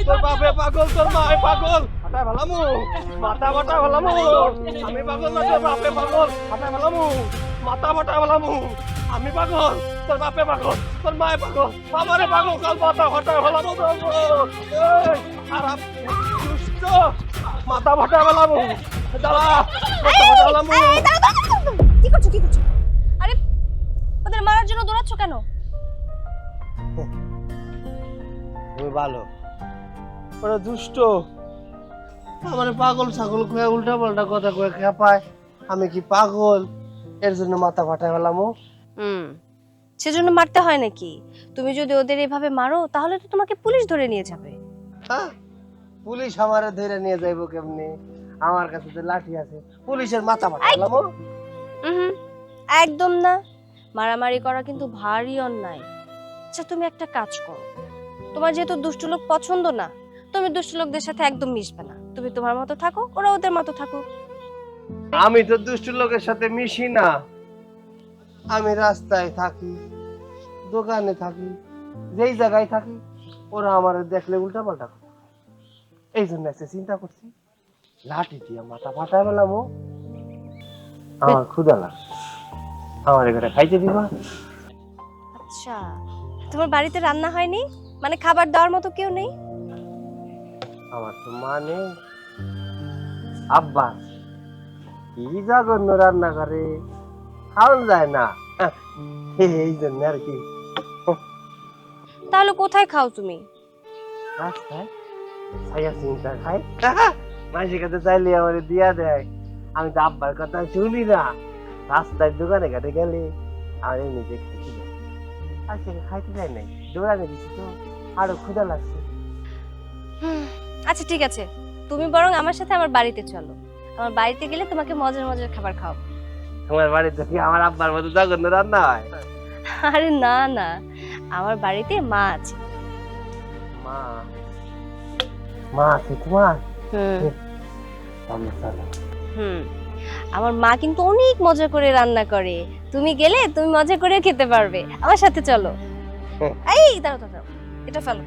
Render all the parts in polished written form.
তোর বাপে পাগল, তোর মায় পাগল, হাঁটায় ভালামু, মাথা বাটা ভালামু। আমি পাগল না, তোর বাপে পাগল, হাঁটায় ভালামু, মাথা বাটা ভালামু। আমি পাগল, তোর বাপে পাগল, তোর মায় পাগল, বাবারে পাগল, কাল মাথা বাটা ভালামু। খারাপ দুষ্ট, মাথা বাটা ভালামু। দাঁড়া, মাথা বাটা ভালামু। কি করছো কি করছো? আরে ওদের মারার জন্য দৌড়াচ্ছ কেন? তুমি ভালো, ওরা দুষ্ট, আমার পাগল ছাগল কয়ে উল্টা পাল্টা কথা কয়ে খেপায়। আমি কি পাগল এর জন্য মাথা ফাটাই ফেলাম? সেজন্য মারতে হয় নাকি? তুমি যদি ওদের এভাবে মারো তাহলে তো তোমাকে পুলিশ ধরে নিয়ে যাবে। হ্যাঁ, পুলিশ আমারে ধরে নিয়ে যাইবো কেমনে? আমার কাছে তো লাঠি আছে, পুলিশের মাথা ফাটাই ফেলাম। একদম না, মারামারি করা কিন্তু ভারী অন্যায়। আচ্ছা তুমি একটা কাজ করো, তোমার যেহেতু দুষ্ট লোক পছন্দ না, তুমি দুষ্ট লোকদের সাথে একদম মিশবে না। তুমি তোমার মতো থাকো, ওরা ওদের মতো থাকো। আমি তো দুষ্ট লোকের সাথে মিশি না। আমি রাস্তায় থাকি, দোকানে থাকি, যেই জায়গায় থাকি, ওরা আমার দেখলে উল্টা পাল্টা করে। এই জন্য একটা চিন্তা করছি, লাঠি দিয়ে মাথা ফাটাই ফেলাম। আমার ক্ষুধা লাগছে, আমার এখানে খাইতে দিবা? আচ্ছা তোমার বাড়িতে রান্না হয়নি? মানে খাবার দেওয়ার মতো কেউ নেই? আমার তো মা নেই, আব্বা কি জঘন্য রান্না করে, খাওয়ান যায় না, এই জন্য আর কি। তাহলে কোথায় খাও তুমি? রাস্তায় ছায়া চিন্তা খাই, মাঝে কাছে চাইলে আমার দিয়া দেয়। আমি তো আব্বার কথা শুনি না, রাস্তায় দোকানে ঘাটে গেলে আর নিজে খাইতে যাই, আর সে খাইতে যায় নাই, দোকানে দিচ্ছি তো আরো ক্ষুধা লাগছে। আচ্ছা ঠিক আছে, তুমি বরং আমার সাথে আমার বাড়িতে চলো। আমার বাড়িতে গেলে তোমাকে মজার মজার খাবার খাও। তোমার বাড়িতে কি আমার আব্বার মতো জঘন্য রান্না হয়? আরে না না, আমার বাড়িতে মা আছে। মা, মা আছে তোমার? হুম চলো চলো। আমার মা কিন্তু অনেক মজা করে রান্না করে। তুমি গেলে তুমি মজা করে খেতে পারবে। আমার সাথে চলো। এই দাঁড়াও দাঁড়াও, এটা ফেলো।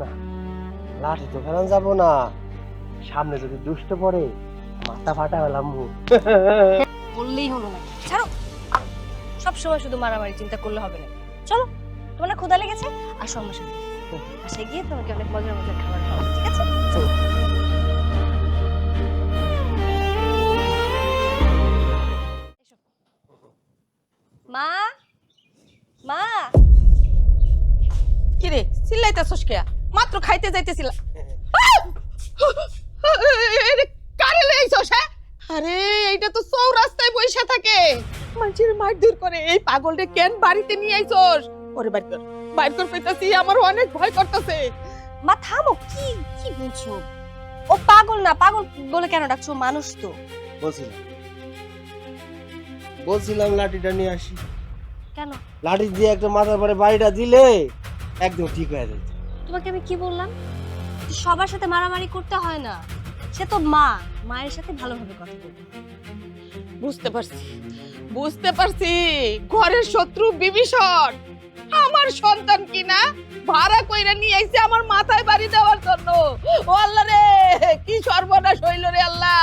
না, লাঠি তো ফেলান যাবো না, সামনে যদি দুষ্ট পড়ে মাথা ফাটা হলাম। বললেই হলো না, ছাড়ো। সব সময় শুধু মারামারি চিন্তা করলে হবে না। চলো, তোমার না ক্ষুধা লেগেছে, আসো আমার সাথে। বাসায় গিয়ে তোমাকে অনেক মজার মজার খাবার খাওয়াবো, ঠিক আছে? মা, মা। কিরে চিল্লাইতেছস কে? মাত্র খাইতে যাইতেছিলাম। কারে লইছস? হ্যাঁ, আরে এইটা তো চৌরাস্তায় বইসা থাকে, মানুষের মারধর করে। এই পাগলরে কেন বাড়িতে নিয়ে আইছস? ওরে বাইর কর, বাইর কর কইতাছি, আমার অনেক ভয় করতেছে। মা থামো, কি কি বলছো? ও পাগল না, পাগল বলে কেন ডাকছো? মানুষ তো। বলছিলাম লাঠিটা নিয়ে আসি, কেন? লাঠি দিয়ে একটা মাথার পরে বাড়িটা দিলে একদম ঠিক হয়ে যেত। তোমাকে আমি কি বললাম? সবার সাথে মারামারি করতে হয় না। সে তো মা, মায়ের সাথে ভালোভাবে কথা বলবে। বুঝতে পারছি, বুঝতে পারছি, ঘরের শত্রু বিভীষণ আমার সন্তান কিনা ভাড়া কইরা নিয়ে আইছে আমার মাথায় বাড়ি দেওয়ার জন্য। ও আল্লাহ রে, কি সর্বনাশ হইল রে আল্লাহ।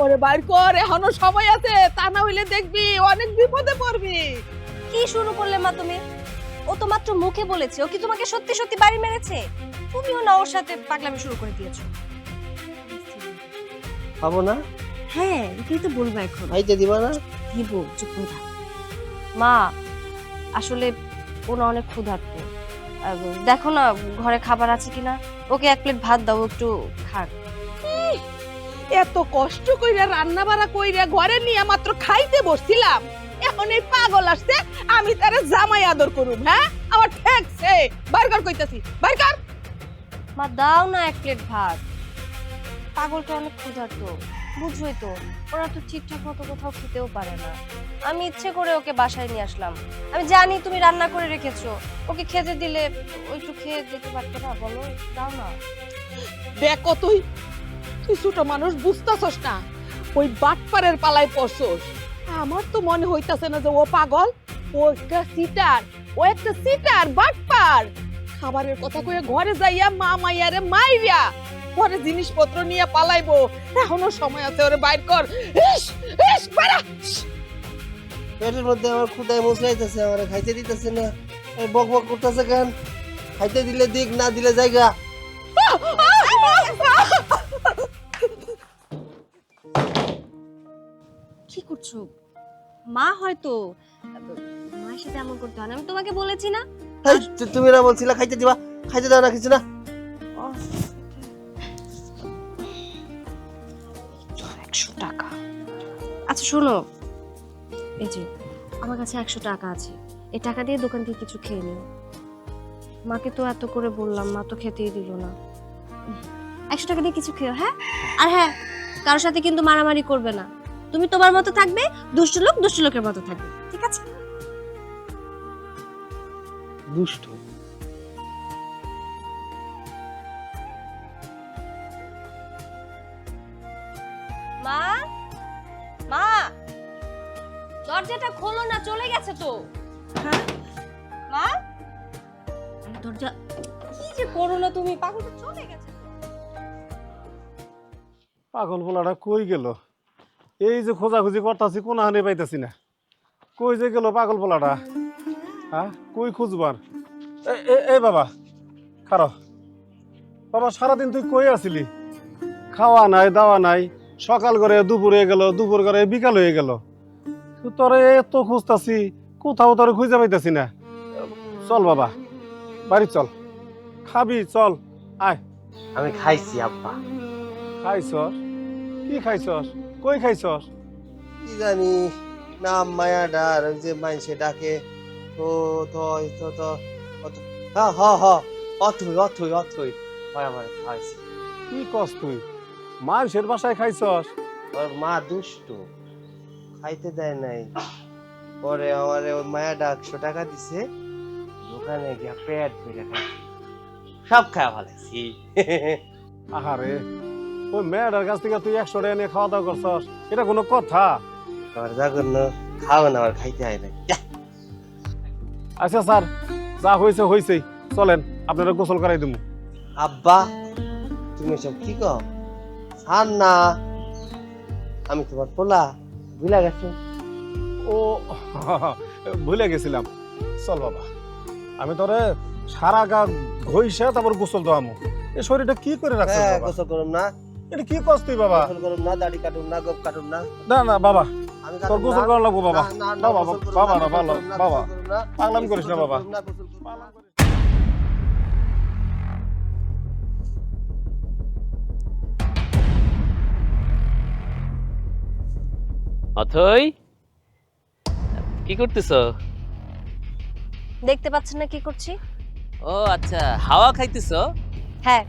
ওরে বাইর কর, এখনো সময় আছে, তা না হইলে দেখবি অনেক বিপদে পড়বি। কি শুরু করলে মা তুমি? ও তো মাত্র মুখে বলেছে। ও কি তোমাকে সত্যি সত্যি বাড়ি মেরেছে? তুমিও না ওর সাথে পাগলামি শুরু করে দিয়েছো। পাবো না? হ্যাঁ, এটাই তো বলবো এখন। খাইতে দিবা না? দিব, চুপ করে থাক। মা, আসলে ও না অনেক ক্ষুধার্ত। দেখো না ঘরে খাবার আছে কিনা। ওকে এক প্লেট ভাত দাও, একটু খাক। এত কষ্ট কইরা রান্না বাড়া কইরা ঘরে নিয়ে মাত্র খাইতে বসছিলাম, এখন এই পাগল আসছে আমি তারে জামাই আদর করুম? হ্যাঁ, আমার ঠেকছে। বাইর কর কইতাছি, বাইর কর। মা দাও না এক প্লেট ভাত। পাগলটা অনেক ক্ষুধার্ত, বুঝছোই তো। ওরা তো ঠিকঠাক মতো কোথাও খেতেও পারে না। আমি ইচ্ছে করে ওকে বাসায় নিয়ে আসলাম। আমি জানি তুমি রান্না করে রেখেছো, ওকে খেতে দিলে ও একটু খেয়ে যেতে পারতো না? বলো, দাও না। দেখো তুই, তুই ছোট মানুষ, বুঝতাছস না, ওই বাটপারের পালায় পড়ছস। আমার তো মনে হইতাছে না যে ও পাগল, ও একটা সিটার, ও একটা সিটার বাটপার। খাবারের কথা কয়ে ঘরে যাইয়া মা মাইয়ারে মাইরিয়া পরে জিনিসপত্র নিয়ে পালাইবো। এখনো সময় আছে, ওরে বাইর কর। ইস, ইস, বাইরা। পেটের মধ্যে আমার ক্ষুদায় মুছড়াইতেছে, আমার খাইতে দিতেছে না, এই বক বক করতেছে কেন? খাইতে দিলে দিক, না দিলে জায়গা। কি করছো? মা হয়তো, মায়ের সাথে এমন করতে হয় না, আমি তোমাকে বলেছি না। এই, তুমি না বলছিলা খাইতে দিবা, খাইতে দাও না কিছু না? 100 টাকা। আচ্ছা শোনো, এই যে আমার কাছে 100 টাকা আছে, এই টাকা দিয়ে দোকান থেকে কিছু খেয়ে নিও। মাকে তো এত করে বললাম, মা তো খেতেই দিল না। 100 টাকা দিয়ে কিছু খেও, হ্যাঁ? আর হ্যাঁ, কারোর সাথে কিন্তু মারামারি করবে না। তুমি তোমার মতো থাকবে, দুষ্ট লোক দুষ্ট লোকের মতো থাকবে, ঠিক আছে? দুষ্ট? মা, মা, দরজাটা খোলো না, চলে গেছে তো। হ্যাঁ মা, দরজা কি যে করো না তুমি, পাগলটা চলে গেছে তো। পাগল পোলাটা কই গেল? এই যে খোঁজাখুঁজি করতেছি, কোন হানে পাইতেছি না। কই যে গেল পাগল পোলাটা? হ্যাঁ, কই খুঁজবার? এই বাবা, খারো বাবা, সারাদিন তুই কই আছিলি? খাওয়া নাই, দাওয়া নাই, সকাল করে দুপুর হয়ে গেল, দুপুর করে বিকাল হয়ে গেল, তোরে এত খুঁজতাছি, কোথাও তোরে খুঁজে পাইতেছি না। চল বাবা, বাড়ি চল, খাবি চল, আয়। আমি খাইছি আব্বা। খাইছস? কি খাইছস? কই খাইছস? কি জানি নাম মায়াডার, ওই যে মাইনসে ডাকে তো থই তো তো হ্যাঁ হ্যাঁ হ্যাঁ, অথই অথই অথই হয় আমার খাইছি। কি কস তুই? মানুষের বাসায় খাইছস? ওর মা দুষ্ট, খাইতে দেয় নাই। পরে আমারে ওই মায়াডা 100 টাকা দিছে, দোকানে গিয়া পেট ভরে খাইছি, সব খাওয়া ফেলাইছি। আহারে, ওই মেয়েটার কাছ থেকে তুই 100 টাকা নিয়ে খাওয়া দাওয়া করছস? এটা কোনো কথা? আমার জঘন্য, খাওয়া না, আমার খাইতে হয় নাই। আচ্ছা স্যার, যা হয়েছে হয়েছেই, চলেন আপনারা গোসল করাই দেবো। আব্বা তুমি সব কি কও? ছাড় না, আমি তোমার পোলা, ভুলে গেছো? ও ভুলে গেছিলাম। চল বাবা, আমি তোরে সারা গা ঘইসা তারপর গোসল দেওয়ামু। এই শরীরটা কি করে রাখছিস হ্যাঁ, বাবা? গোসল করুম না, এটা কি করছ তুই বাবা? গোসল করুম না, দাড়ি কাটুম না, গোপ কাটুম না। না না বাবা, আমি তোর কাটুম গোসল না। করা লাগবো বাবা। না, না, না না, বাবা, গোসল করুম বাবা না, না, গোসল ভালো করুম না, বাবা, গোসল করুম না। পাগলামি করিস না বাবা। গোসল করুম না, গোসল করুম না। অথই, কি করতেছো? দেখতে পাচ্ছেন না কি করছি? ও আচ্ছা, হাওয়া খাইতেছো? হ্যাঁ,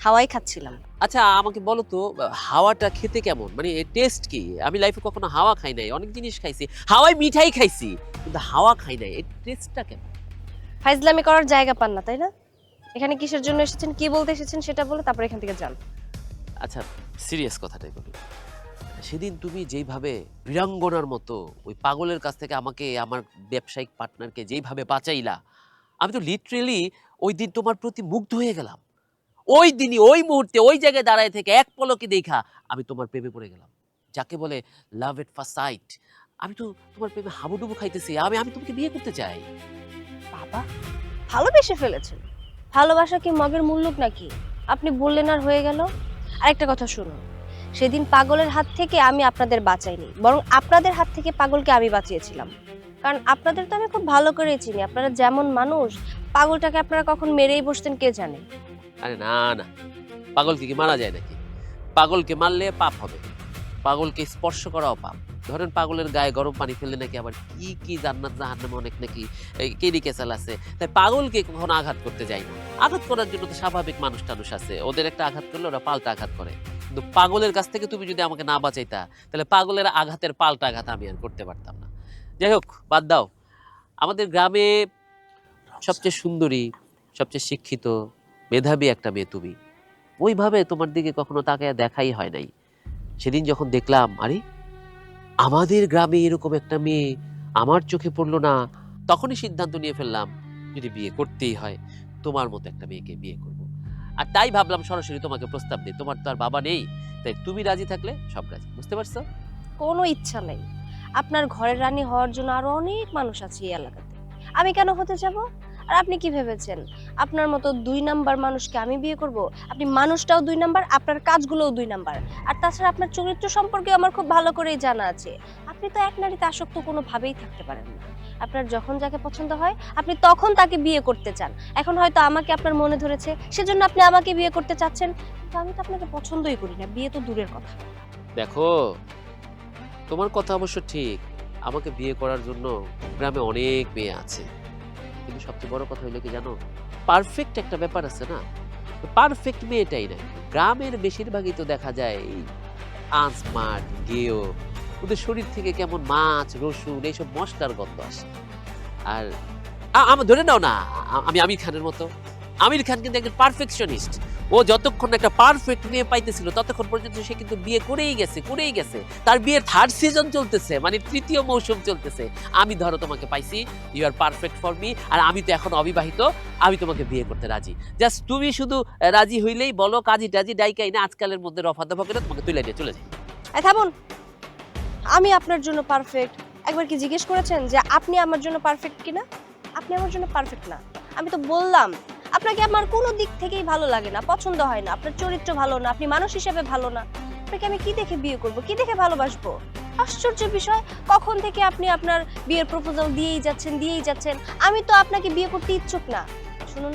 হাওয়াই খাচ্ছিলাম। আচ্ছা আমাকে বলো তো, হাওয়াটা খেতে কেমন, মানে টেস্ট কি? আমি লাইফে কখনো হাওয়া খাই নাই, অনেক জিনিস খাইছি, হাওয়ায় মিঠাই খাইছি, কিন্তু হাওয়া খাই নাই, এর টেস্টটা কেমন? ফাইজলামি করার জায়গা পান না, তাই না? এখানে কিসের জন্য এসেছেন, কি বলতে এসেছেন সেটা বলে তারপর এখান থেকে যান। আচ্ছা সিরিয়াস কথাটাই বলি, সেদিন তুমি যেইভাবে বীরাঙ্গনার মতো ওই পাগলের কাছ থেকে আমাকে, আমার ব্যবসায়িক পার্টনারকে যেইভাবে বাঁচাইলা, আমি তো লিটারেলি ওই দিন তোমার প্রতি মুগ্ধ হয়ে গেলাম। ওই দিনই, ওই মুহূর্তে, ওই জায়গায় দাঁড়ায় থেকে এক পলকে দেখা আমি তোমার প্রেমে পড়ে গেলাম, যাকে বলে লাভ এট ফার্স্ট সাইট। আমি তো তোমার প্রেমে হাবুডুবু খাইতেছি, আমি আমি তোমাকে বিয়ে করতে চাই। বাবা, ভালোবেসে ফেলেছেন? ভালোবাসা কি মগের মূল্য নাকি? আপনি বললেন আর হয়ে গেল? আরেকটা কথা শুনুন, সেদিন পাগলের হাত থেকে আমি আপনাদের বাঁচাইনি, বরং আপনাদের হাত থেকে পাগলকে আমি বাঁচিয়েছিলাম। কারণ আপনাদের তো আমি খুব ভালো করে চিনি, আপনারা যেমন মানুষ, পাগলটাকে আপনারা কখন মেরেই বসতেন কে জানে। আরে না না, পাগলকে কি মারা যায় নাকি? পাগলকে মারলে পাপ হবে, পাগলকে স্পর্শ করাও পাপ। ধরেন পাগলের গায়ে গরম পানি ফেললে নাকি আবার কি কি জান্নাত জাহান্নামে অনেক নাকি কেডি কেসাল আছে। তাই পাগলকে কখনো আঘাত করতে যাই না। আঘাত করার জন্য তো স্বাভাবিক মানুষ টানুষ আছে, ওদের একটা আঘাত করলে ওরা পাল্টা আঘাত করে। কিন্তু পাগলের কাছ থেকে তুমি যদি আমাকে না বাঁচাইতা, তাহলে পাগলের আঘাতের পাল্টা আঘাত আমি আর করতে পারতাম না। যাই হোক, বাদ দাও। আমাদের গ্রামে সবচেয়ে সুন্দরী, সবচেয়ে শিক্ষিত, মেধাবী একটা মেয়ে তুমি। ওইভাবে তোমার দিকে কখনো তাকায় দেখাই হয় নাই। সেদিন যখন দেখলাম, আরে আমাদের গ্রামে এরকম একটা মেয়ে আমার চোখে পড়লো না, তখনই সিদ্ধান্ত নিয়ে ফেললাম যদি বিয়ে করতেই হয় তোমার মতো একটা মেয়েকে বিয়ে করব। আর তাই ভাবলাম সরাসরি তোমাকে প্রস্তাব দিই, তোমার তো আর বাবা নেই, তাই তুমি রাজি থাকলে সব রাজি, বুঝতে পারছো? কোনো ইচ্ছা নেই। আপনার ঘরের রানী হওয়ার জন্য আরো অনেক মানুষ আছে এই এলাকাতে, আমি কেন হতে যাব? আর আপনি কি ভেবেছেন আপনার মতো 2 নাম্বার মানুষকে আমি বিয়ে করব? আপনি মানুষটাও 2 নাম্বার, আপনার কাজগুলোও 2 নাম্বার। আর তাছাড়া আপনার চরিত্র সম্পর্কে আমার খুব ভালো করেই জানা আছে। আপনি তো এক নারীতে আসক্ত কোনোভাবেই থাকতে পারেন না। আপনার যখন যাকে পছন্দ হয় আপনি তখন তাকে বিয়ে করতে চান। এখন হয়তো আমাকে আপনার মনে ধরেছে, সেজন্য আপনি আমাকে বিয়ে করতে চাচ্ছেন, কিন্তু আমি তো আপনাকে পছন্দই করি না, বিয়ে তো দূরের কথা। দেখো, তোমার কথা অবশ্য ঠিক, আমাকে বিয়ে করার জন্য গ্রামে অনেক মেয়ে আছে, কিন্তু সবচেয়ে বড় কথা হলো কি জানো, পারফেক্ট একটা ব্যাপার আছে না, পারফেক্ট মেয়েটাই নাই। গ্রামের বেশিরভাগই তো দেখা যায় আনস্মার্ট, গেও, ওদের শরীর থেকে কেমন মাছ, রসুন এইসব মশলার গন্ধ আসে। আর আমার ধরে নাও না, আমি আমির খানের মতো। আমির খান কিন্তু একজন পারফেকশনিস্ট। ও যতক্ষণ একটা পারফেক্ট মেয়ে পাইতেছিল ততক্ষণ পর্যন্ত সে কিন্তু বিয়ে করেই গেছে। তার বিয়ের 3rd সিজন চলতেছে, মানে 3য় মৌসুম চলতেছে। আমি ধরো তোমাকে পাইছি, you are perfect for me, আর আমি তো এখন অবিবাহিত, আমি তোমাকে বিয়ে করতে রাজি। জাস্ট তুমি শুধু রাজি হইলেই বলো, কাজী টাজি ডাইকাই না আজকালের মধ্যে রফা দফা করে তোমাকে তুলে নিয়ে চলে যাই। থামুন, আমি আপনার জন্য পারফেক্ট একবার কি জিজ্ঞেস করেছেন যে আপনি আমার জন্য পারফেক্ট কিনা? আপনি আমার জন্য পারফেক্ট না। আমি তো বললাম আপনাকে আমার কোনো দিক থেকেই ভালো লাগে না, পছন্দ হয় না, আপনার চরিত্র ভালো না, আপনি মানুষ হিসেবে ভালো না। আপনাকে আমি কি দেখে বিয়ে করব, কি দেখে ভালোবাসবো? আশ্চর্য বিষয়, কখন থেকে আপনি আপনার বিয়ের প্রপোজাল দিয়েই যাচ্ছেন। আমি তো আপনাকে বিয়ে করতে ইচ্ছুক না। শুনুন,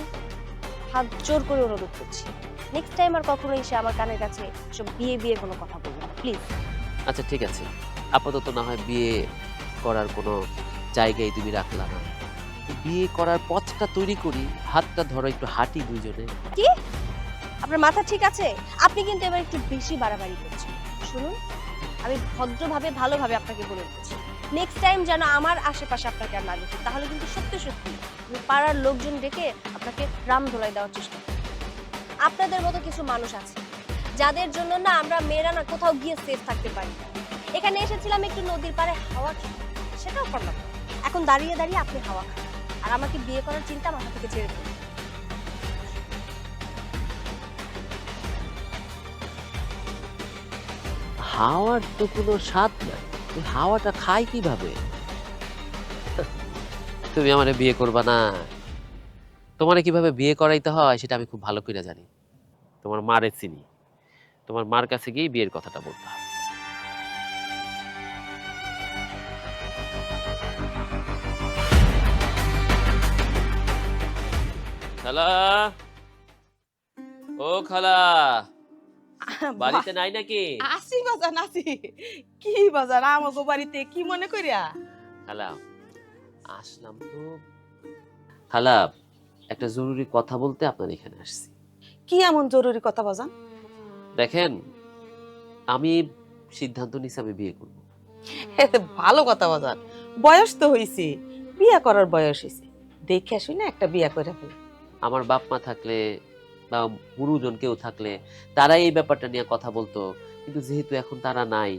হাত জোর করে অনুরোধ করছি, নেক্সট টাইম আর কখনো এসে আমার কানের কাছে সব বিয়ে কোনো কথা বলবেন না, প্লিজ। আচ্ছা ঠিক আছে, আপাতত না হয় বিয়ে করার কোনো জায়গায় তুমি রাখলা না, বিয়ে করার পথটা তৈরি করি, হাতটা ধরো, একটু হাঁটি দুইজনে। কি আপনার মাথা ঠিক আছে? আপনি কিন্তু এবার একটু বেশি বাড়াবাড়ি করছেন। শুনুন, আমি ভদ্রভাবে ভালোভাবে আপনাকে বলে দিচ্ছি, নেক্সট টাইম যেন আমার আশেপাশে আপনাকে আর না দেখি, তাহলে কিন্তু সত্যি আমি পাড়ার লোকজন ডেকে আপনাকে রাম ধোলাই দেওয়ার চেষ্টা করব। আপনাদের মতো কিছু মানুষ আছে যাদের জন্য না আমরা মেয়েরা না কোথাও গিয়ে সেফ থাকতে পারি না। এখানে এসেছিলাম একটু নদীর পাড়ে হাওয়া খেতে, সেটাও করলাম না। এখন দাঁড়িয়ে আপনি হাওয়া খান, আর আমাকে বিয়ে করার চিন্তা মাথা থেকে ছেড়ে দিন। হাওয়ার তো কোনো স্বাদ নাই, এই হাওয়াটা খাই কিভাবে? তুমি আমারে বিয়ে করবা না? তোমারে কিভাবে বিয়ে করাইতে হয় সেটা আমি খুব ভালো করে জানি। তোমার মারে চিনি, তোমার মার কাছে গিয়ে বিয়ের কথাটা বলতে হবে। খালা, ও খালা, বাড়িতে নাই নাকি? আসি বাজান, আসি। কি বাজান আমাগো বাড়িতে কি মনে করিয়া? খালা আসলাম তো। খালা, একটা জরুরি কথা বলতে আপনার এখানে আসছি। কি এমন জরুরি কথা বাজান? দেখেন, আমি সিদ্ধান্ত নিছি আমি বিয়ে করব। এতে ভালো কথা বাজান, বয়স তো হইছে, বিয়া করার বয়স হইছে, দেখে আসি না একটা বিয়া করে ফেল। আমার বাপ মা থাকলে বা গুরুজন কেউ থাকলে তারা এই ব্যাপারটা নিয়ে কথা বলতো, কিন্তু যেহেতু এখন তারা নাই,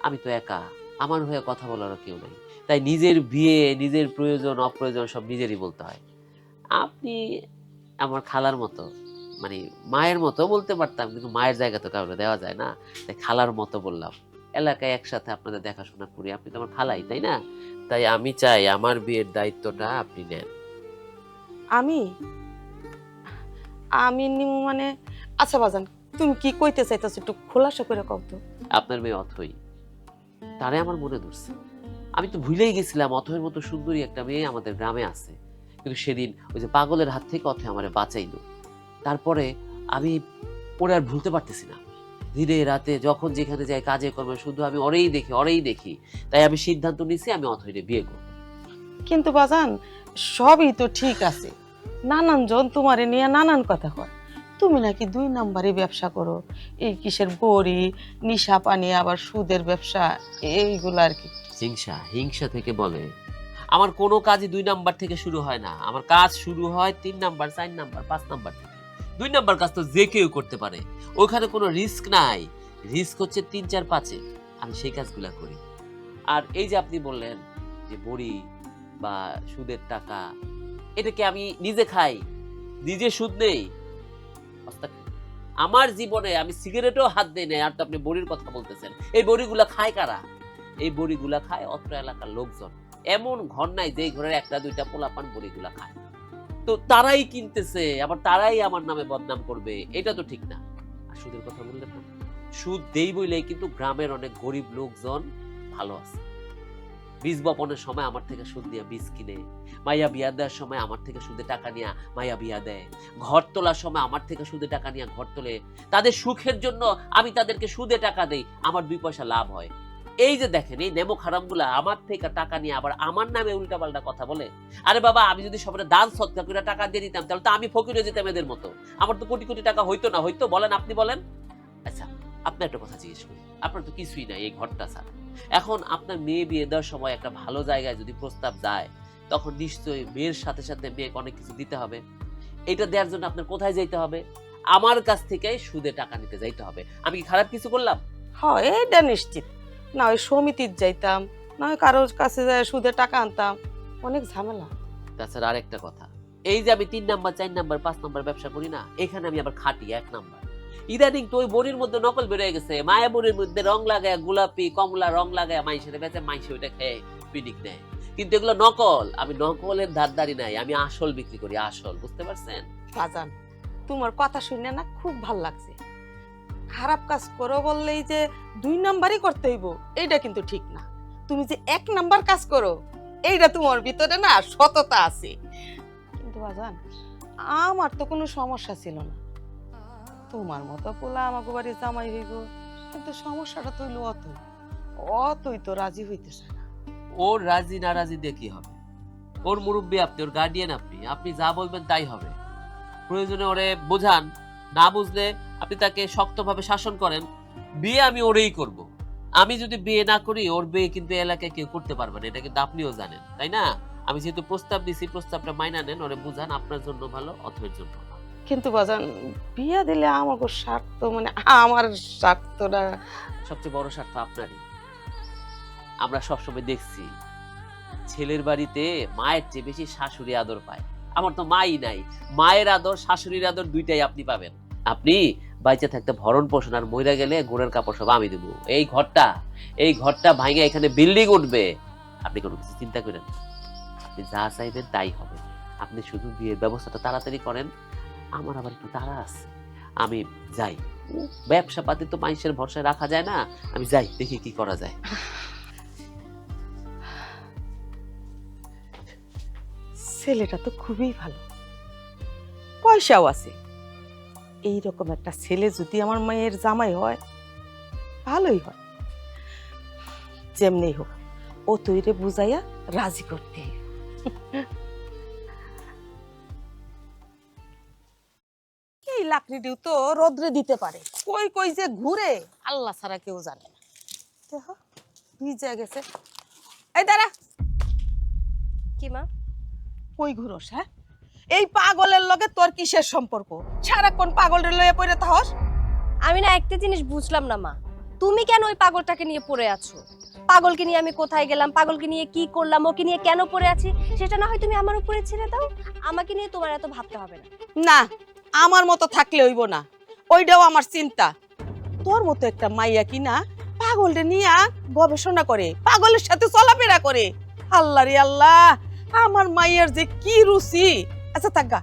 আমি তো একা, আমার হয়ে কথা বলারও কেউ নাই, তাই নিজের বিয়ে, নিজের প্রয়োজন অপ্রয়োজন সব নিজেরই বলতে হয়। আপনি আমার খালার মতো, মানে মায়ের মতো বলতে পারতাম, কিন্তু মায়ের জায়গা তো কাউকে দেওয়া যায় না, তাই খালার মতো বললাম। এলাকায় একসাথে আপনাদের দেখাশোনা করি, আপনি তো আমার খালাই, তাই না? তাই আমি চাই আমার বিয়ের দায়িত্বটা আপনি নেন। আমি নিমু মানে? আচ্ছা বাজান, তুমি কি কইতে চাইতেছো একটু খোলাসা করে কও তো। আপনার মেয়ে অথই, তারে আমার মনে ধরছে। আমি তো ভুলেই গেছিলাম অথয়ের মতো সুন্দরী একটা মেয়ে আমাদের গ্রামে আছে, কিন্তু সেদিন ওই যে পাগলের হাত থেকে অথয় আমারে বাঁচাইলো। তারপরে আমি ওরে আর ভুলতে পারতেছি না। দিনে রাতে যখন যেখানে যাই কাজে কর্মে শুধু আমি ওরেই দেখি। তাই আমি সিদ্ধান্ত নিছি আমি অথইরে বিয়ে করব। কিন্তু বাজান, সবই তো ঠিক আছে, নানান জন তোমারে নিয়ে নানান কথা কয়। তুমি নাকি 2 নাম্বারে ব্যবসা করো, এই কিসের বড়ি, নিশা পানি, আবার সুদের ব্যবসা, এইগুলো আর কি। হিংসা থেকে বলে। আমার কোনো কাজই 2 নাম্বার থেকে শুরু হয় না, আমার কাজ শুরু হয় 3 নাম্বার, 4 নাম্বার, 5 নাম্বার থেকে। 2 নাম্বার কাজ তো যে কেউ করতে পারে, ওখানে কোনো রিস্ক নাই। রিস্ক হচ্ছে 3, 4, 5-এ। আমি সেই কাজগুলা করি। আর এই যে আপনি বললেন যে বড়ি বা সুদের টাকা, এটাকে আমি নিজে খাই, নিজে সুদ নেই। আমার জীবনে আমি সিগারেটও হাত দেই নাই, আর তো আপনি বড়ির কথা বলতেছেন। এই বড়িগুলা খায় কারা? এই বড়িগুলা খায় অত্র এলাকার লোকজন। এমন ঘর নাই যে ঘরের একটা দুইটা পোলাপান বড়িগুলা খায়। তো তারাই কিনতেছে, আবার তারাই আমার নামে বদনাম করবে, এটা তো ঠিক না। আর সুদের কথা বললেন না, সুদ দেই বইলেই কিন্তু গ্রামের অনেক গরিব লোকজন ভালো আছে। বীজ বপনের সময় আমার থেকে সুদ দিয়ে বীজ কিনে, মাইয়া বিয়া দেওয়ার সময় আমার থেকে সুদে টাকা নিয়ে মাইয়া বিয়া দেয়, ঘর তোলার সময় আমার থেকে সুদে টাকা নিয়ে ঘর তোলে। তাদের সুখের জন্য আমি তাদেরকে সুদে টাকা দেই, আমার 2 পয়সা লাভ হয়। এই যে দেখেন, এই নেমো খারামগুলা আমার থেকে টাকা নিয়ে আবার আমার নামে উল্টাপাল্টা কথা বলে। আরে বাবা, আমি যদি সবাই দান সৎকার করে টাকা দিয়ে দিতাম, তাহলে তো আমি ফকির হয়ে যেতাম এদের মতো। আমার তো কোটি কোটি টাকা হইতো না, হইতো? বলেন, আপনি বলেন। আচ্ছা, আপনি একটা কথা জিজ্ঞেস করি, আপনার তো কিছুই নাই এই ঘরটা ছাড়া। এখন আপনার মেয়ে বিয়ে দেওয়ার সময় একটা ভালো জায়গায় যদি প্রস্তাব যায়, তখন নিশ্চয়ই মেয়ের সাথে সাথে মেয়েকে অনেক কিছু দিতে হবে। এটা দেওয়ার জন্য আপনার কোথায় যাইতে হবে? আমার কাছ থেকে সুদে টাকা নিতে যাইতে হবে। আমি কি খারাপ কিছু করলাম? হ্যাঁ, এইটা নিশ্চিত। না ওই সমিতির যাইতাম, না ওই কারোর কাছে যায় সুদে টাকা আনতাম, অনেক ঝামেলা। তাছাড়া আরেকটা কথা, এই যে আমি 3 নাম্বার 4 নাম্বার 5 নাম্বার ব্যবসা করি না, এখানে আমি আবার খাটি 1 নাম্বার। ইদানিং তো ওই বড়ির মধ্যে নকল বেরিয়ে গেছে। মায়া বড়ির মধ্যে রং লাগায়, গোলাপি কমলা রং লাগায় মাইসের বেচে, মাইসে ওইটা খেয়ে পিনিক নেয়। কিন্তু এগুলো নকল। আমি নকলের ধারদারি নাই, আমি আসল বিক্রি করি, আসল। বুঝতে পারছেন? বাজান, তোমার কথা শুনে না খুব ভাল লাগছে। খারাপ কাজ করো বললেই যে 2 নাম্বারই করতে হইব, এইটা কিন্তু ঠিক না। তুমি যে 1 নাম্বার কাজ করো, এইটা তোমার ভিতরে না সততা আছে। কিন্তু বাজান, আমার তো কোনো সমস্যা ছিল না। তোমার মতো পোলা আমাকে বাড়ি জামাই হইব, কিন্তু সমস্যাটা তো হইলো অতই তো রাজি হইতেছে না। ওর রাজি না রাজি দিয়ে কি হবে? ওর মুরব্বী আপনি, ওর গার্ডিয়ান আপনি। আপনি যা বলবেন তাই হবে। প্রয়োজনে ওরে বোঝান, না বুঝলে আপনি তাকে শক্তভাবে শাসন করেন। বিয়ে আমি ওরেই করব। আমি যদি বিয়ে না করি, ওর বিয়ে কিন্তু এলাকায় কেউ করতে পারবে না, এটা কিন্তু আপনিও জানেন, তাই না? আমি যেহেতু প্রস্তাব দিছি, প্রস্তাবটা মাইনা নেন, ওরে বুঝান, আপনার জন্য ভালো, অথের জন্য ভালো। কিন্তু বাজান, বিয়া দিলে আমাকে স্বার্থ, মানে আমার স্বার্থটা সবচেয়ে বড় স্বার্থ আপনারই। আমরা সবসময় দেখছি ছেলের বাড়িতে মায়ের চেয়ে বেশি শাশুড়ি আদর পায়। আমার তো মাই নাই। মায়ের আদর, শাশুড়ির আদর দুইটাই আপনি পাবেন। আপনি বাইচে থাকতে ভরণ পোষণ, আর মইরা গেলে গোড়ের কাপড় সব আমি দেবো। এই ঘরটা ভাঙে এখানে বিল্ডিং উঠবে। আপনি কোনো কিছু চিন্তা করেন না, আপনি যা চাইবেন তাই হবে। আপনি শুধু বিয়ের ব্যবস্থাটা তাড়াতাড়ি করেন। আমার আবার একটু তাড়া আছে, আমি যাই। ব্যবসা পাতি তো মানুষের ভরসায় রাখা যায় না, আমি যাই, দেখি কি করা যায়। ছেলেটা তো খুবই ভালো, পয়সাও আছে। এইরকম একটা ছেলে যদি আমার মায়ের জামাই হয়, ভালোই হয়। যেমনি হোক, ও তৈরে বুঝাইয়া রাজি করতে। এই লাকড়িটিও তো রোদ্রে দিতে পারে, কই কই যে ঘুরে আল্লাহ ছাড়া কেউ জানে না। দেখো ভিজে গেছে। এই দাঁড়া, কি মা? কই ঘুরোস? হ্যাঁ, এই পাগলের লগে তোর কিসের সম্পর্ক? সারাক্ষণ পাগলের লয়ে পড়ে থাকস। আমি না একটা জিনিস বুঝলাম না মা, তুমি কেন ওই পাগলটাকে নিয়ে পড়ে আছো? পাগলকে নিয়ে আমি কোথায় গেলাম, পাগলকে নিয়ে কি করলাম, ওকে নিয়ে কেন পড়ে আছি, সেটা না হয় তুমি আমার উপরে ছেড়ে দাও। আমাকে নিয়ে তোমার এত ভাবতে হবে না। না, আমার মতো থাকলে হইব না, ওইটাও আমার চিন্তা। তোর মতো একটা মাইয়া কিনা পাগলটা নিয়ে গবেষণা করে, পাগলের সাথে চলাফেরা করে। আল্লাহ রে আল্লাহ, আমার মাইয়ার যে কি রুচি। আচ্ছা থাকা,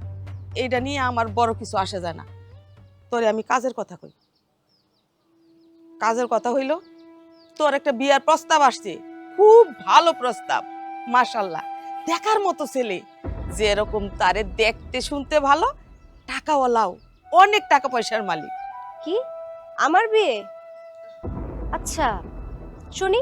এইটা নিয়ে আমার বড় কিছু আসে যায় না। তোরে আমি কাজের কথা কই। কাজের কথা হইল, তোর একটা বিয়ার প্রস্তাব আসছে, খুব ভালো প্রস্তাব, মাশাআল্লাহ, দেখার মতো ছেলে। যেরকম তারে দেখতে শুনতে ভালো, টাকাওয়ালাও, অনেক টাকা পয়সার মালিক। কি আমার বিয়ে? আচ্ছা শুনি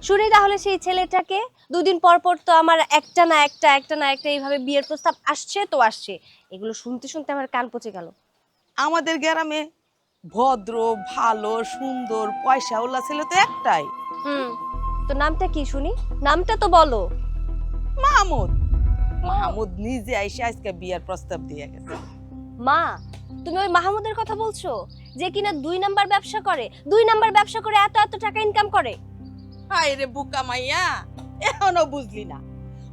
শুনি তাহলে সেই ছেলেটাকে। 2 দিন পর পর তো আমার একটা না একটা এইভাবে বিয়ের প্রস্তাব আসছে তো আসছে। এগুলো শুনতে শুনতে আমার কান পচে গেল। আমাদের গ্রামে ভদ্র, ভালো, সুন্দর, পয়সাওয়ালা ছেলে তো একটাই, তো নামটা কি শুনি? নামটা তো বলো। মাহমুদ। মাহমুদ নিজে আইসা আজকে বিয়ার প্রস্তাব দিয়ে গেছে। মা, তুমি ওই মাহমুদের কথা বলছো, যে কিনা 2 নাম্বার ব্যবসা করে, 2 নাম্বার ব্যবসা করে এত এত টাকা ইনকাম করে? হায় রে বুকা মাইয়া, এখনো বুঝলি না?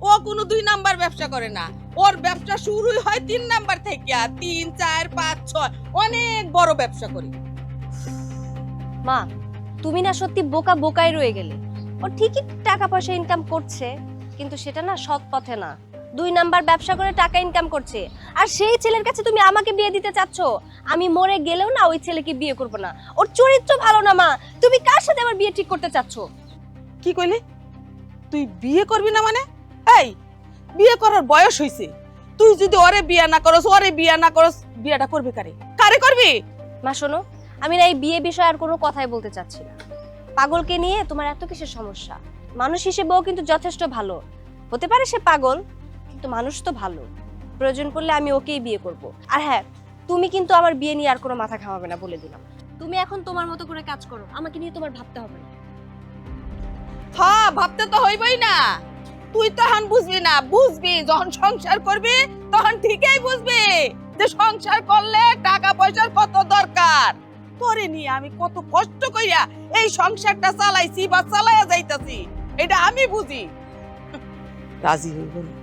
ও কোনো 2 নাম্বার ব্যবসা করে না, ওর ব্যবসা শুরুই হয় 3 নাম্বার থেকে, 3 4 5 6 অনেক বড় ব্যবসা করে। মা, তুমি না সত্যি বোকা বোকাই রয়ে গেলে। ও ঠিকই টাকা পয়সা ইনকাম করছে, কিন্তু সেটা না সৎ পথে না, 2 নাম্বার ব্যবসা করে টাকা ইনকাম করছে। আর সেই ছেলের কাছে তুমি আমাকে বিয়ে দিতে চাচ্ছ? আমি মরে গেলেও না ওই ছেলেকে বিয়ে করব না, ওর চরিত্র ভালো না। মা, তুমি কার সাথে আমার বিয়ে ঠিক করতে চাচ্ছ? কি কইলি? তুই বিয়ে করবি না মানে? এই, বিয়ে করার বয়স হইছে, তুই যদি ওরে বিয়ে না করস, ওরে বিয়ে না করস, বিয়েটা করবি কারে? কারে করবি? মা শোনো, আমি না এই বিয়ে বিষয়ে আর কোনো কথাই বলতে চাচ্ছি না। পাগলকে নিয়ে তোমার এত কিসের সমস্যা? মানুষ হিসেবেও কিন্তু যথেষ্ট ভালো। হতে পারে সে পাগল, কিন্তু মানুষ তো ভালো। প্রয়োজন পড়লে আমি ওকেই বিয়ে করব। আর হ্যাঁ, তুমি কিন্তু আমার বিয়ে নিয়ে আর কোনো মাথা ঘামাবে না, বলে দিলাম। তুমি এখন তোমার মতো করে কাজ করো, আমাকে নিয়ে তোমার ভাবতে হবে না। হ্যাঁ, ভাবতে তো হইবই না। তুই তখন বুঝবি না, বুঝবি যখন সংসার করবি তখন ঠিকই বুঝবি যে সংসার করলে টাকা পয়সার কত দরকার। তোরে নিয়ে আমি কত কষ্ট কইরা এই সংসারটা চালাইছি বা চালায়া যাইতাছি, এটা আমি বুঝি। রাজি হইব না,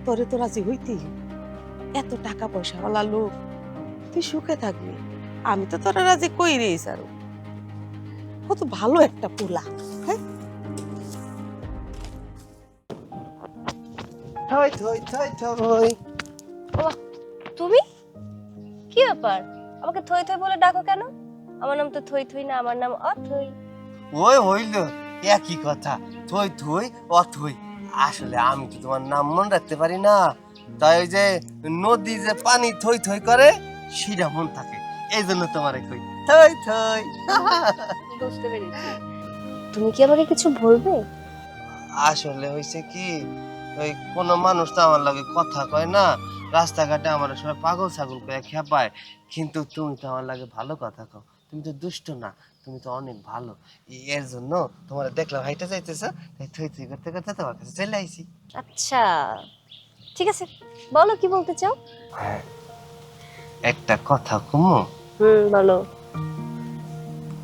তোরে তো রাজি হইতেই হবে। এত টাকা পয়সা ওয়ালা লোক, তুই সুখে থাকবি, আমি তো তোরা রাজি কইরেই সারু। কত ভালো একটা পোলা। হ্যাঁ, থই থই থই থই। তুমি কি ব্যাপার, আমাকে থই থই বলে ডাকো কেন? আমার নাম তো থই থই না, আমার নাম অথই। ওই হইল একই কথা, থই থই অথই। আসলে আমি তো তোমার নাম মনে রাখতে পারি না, তাই ওই যে নদী যে পানি থই থই করে সেটা মন থাকে, এই জন্য তোমারে কই থই থই। বুঝতে পেরেছি। তুমি কি আমাকে কিছু বলবে? আসলে হইছে কি, ওই কোন মানুষ তো আমার লগে কথা কয় না, রাস্তাঘাটে আমার সবাই পাগল ছাগল করে খেপায়, কিন্তু তুমি তো আমার লাগে ভালো কথা কও। তুমি তো দুষ্ট না, তুমি তো অনেক ভালো। এর জন্য তোমার দেখলাম হাইটা যাইতেছ, তাই থই থই করতে করতে তোমার কাছে চলে আইছি। আচ্ছা ঠিক আছে, বলো কি বলতে চাও। হ্যাঁ, একটা কথা কমু? বলো।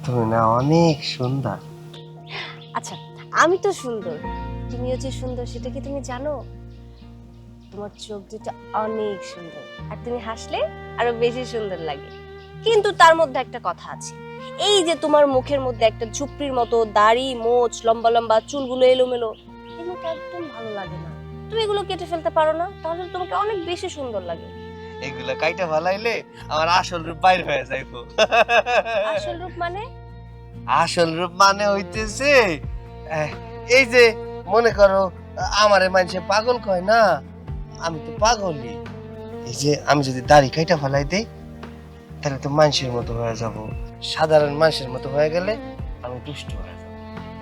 তুমি না অনেক সুন্দর। আচ্ছা, আমি তো সুন্দর, তুমিও যে সুন্দর সেটা কি তুমি জানো? তোমার চোখ দুটো অনেক সুন্দর, আর তুমি হাসলে আরো বেশি সুন্দর লাগে। কিন্তু তার মধ্যে একটা কথা আছে, এই যে তোমার মুখের মধ্যে একটা ঝুপড়ির মতো দাড়ি, মোচ, লম্বা লম্বা চুলগুলো এলোমেলো, এগুলো তো একদম ভালো লাগে না। তুমি এগুলো কেটে ফেলতে পারো না? তাহলে তো তোমাকে অনেক বেশি সুন্দর লাগে। এগুলো কাইটা ভালাইলে আমার আসল রূপ বাইর হয়ে যাইবো। আসল রূপ মানে? আসল রূপ মানে হইতেছে এই যে মনে করো আমারে মানুষে পাগল কয় না, আমি তো পাগলই। এই যে আমি যদি দাড়ি কাইটা ফেলাই দেই, তাহলে তো মানুষের মতো হয়ে যাব, সাধারণ মানুষের মতো হয়ে গেলে আমি দুষ্ট হয়ে যাব।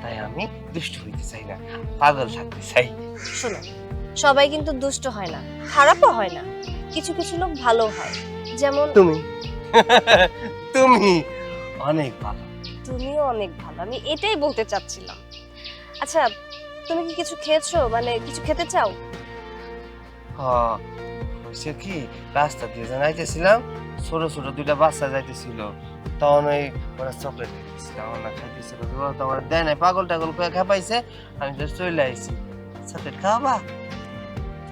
তাই আমি দুষ্ট হইতে চাই না, পাগল থাকতে চাই। শোনো, সবাই কিন্তু দুষ্ট হয় না, খারাপও হয় না, কিছু কিছু লোক ভালো হয়। যেমন তুমি তুমি অনেক ভালো। তুমিও অনেক ভালো, আমি এটাই বলতে চাচ্ছিলাম। আচ্ছা, তুমি কি কিছু খেয়েছো, মানে কিছু খেতে চাও? হ্যাঁ, হয়েছে কি, রাস্তা দিয়ে যাইতেছিলাম, ছোট ছোট দুইটা বাচ্চা যাইতেছিল, তখন ওই ওরা চকলেট খাইতেছিল, আমার না খাইতেছিল, ওরা তো আমার দেয় নাই, পাগল টাগল করে খাপাইছে, আমি তো চলে আইছি। চকলেট খাওয়াবা?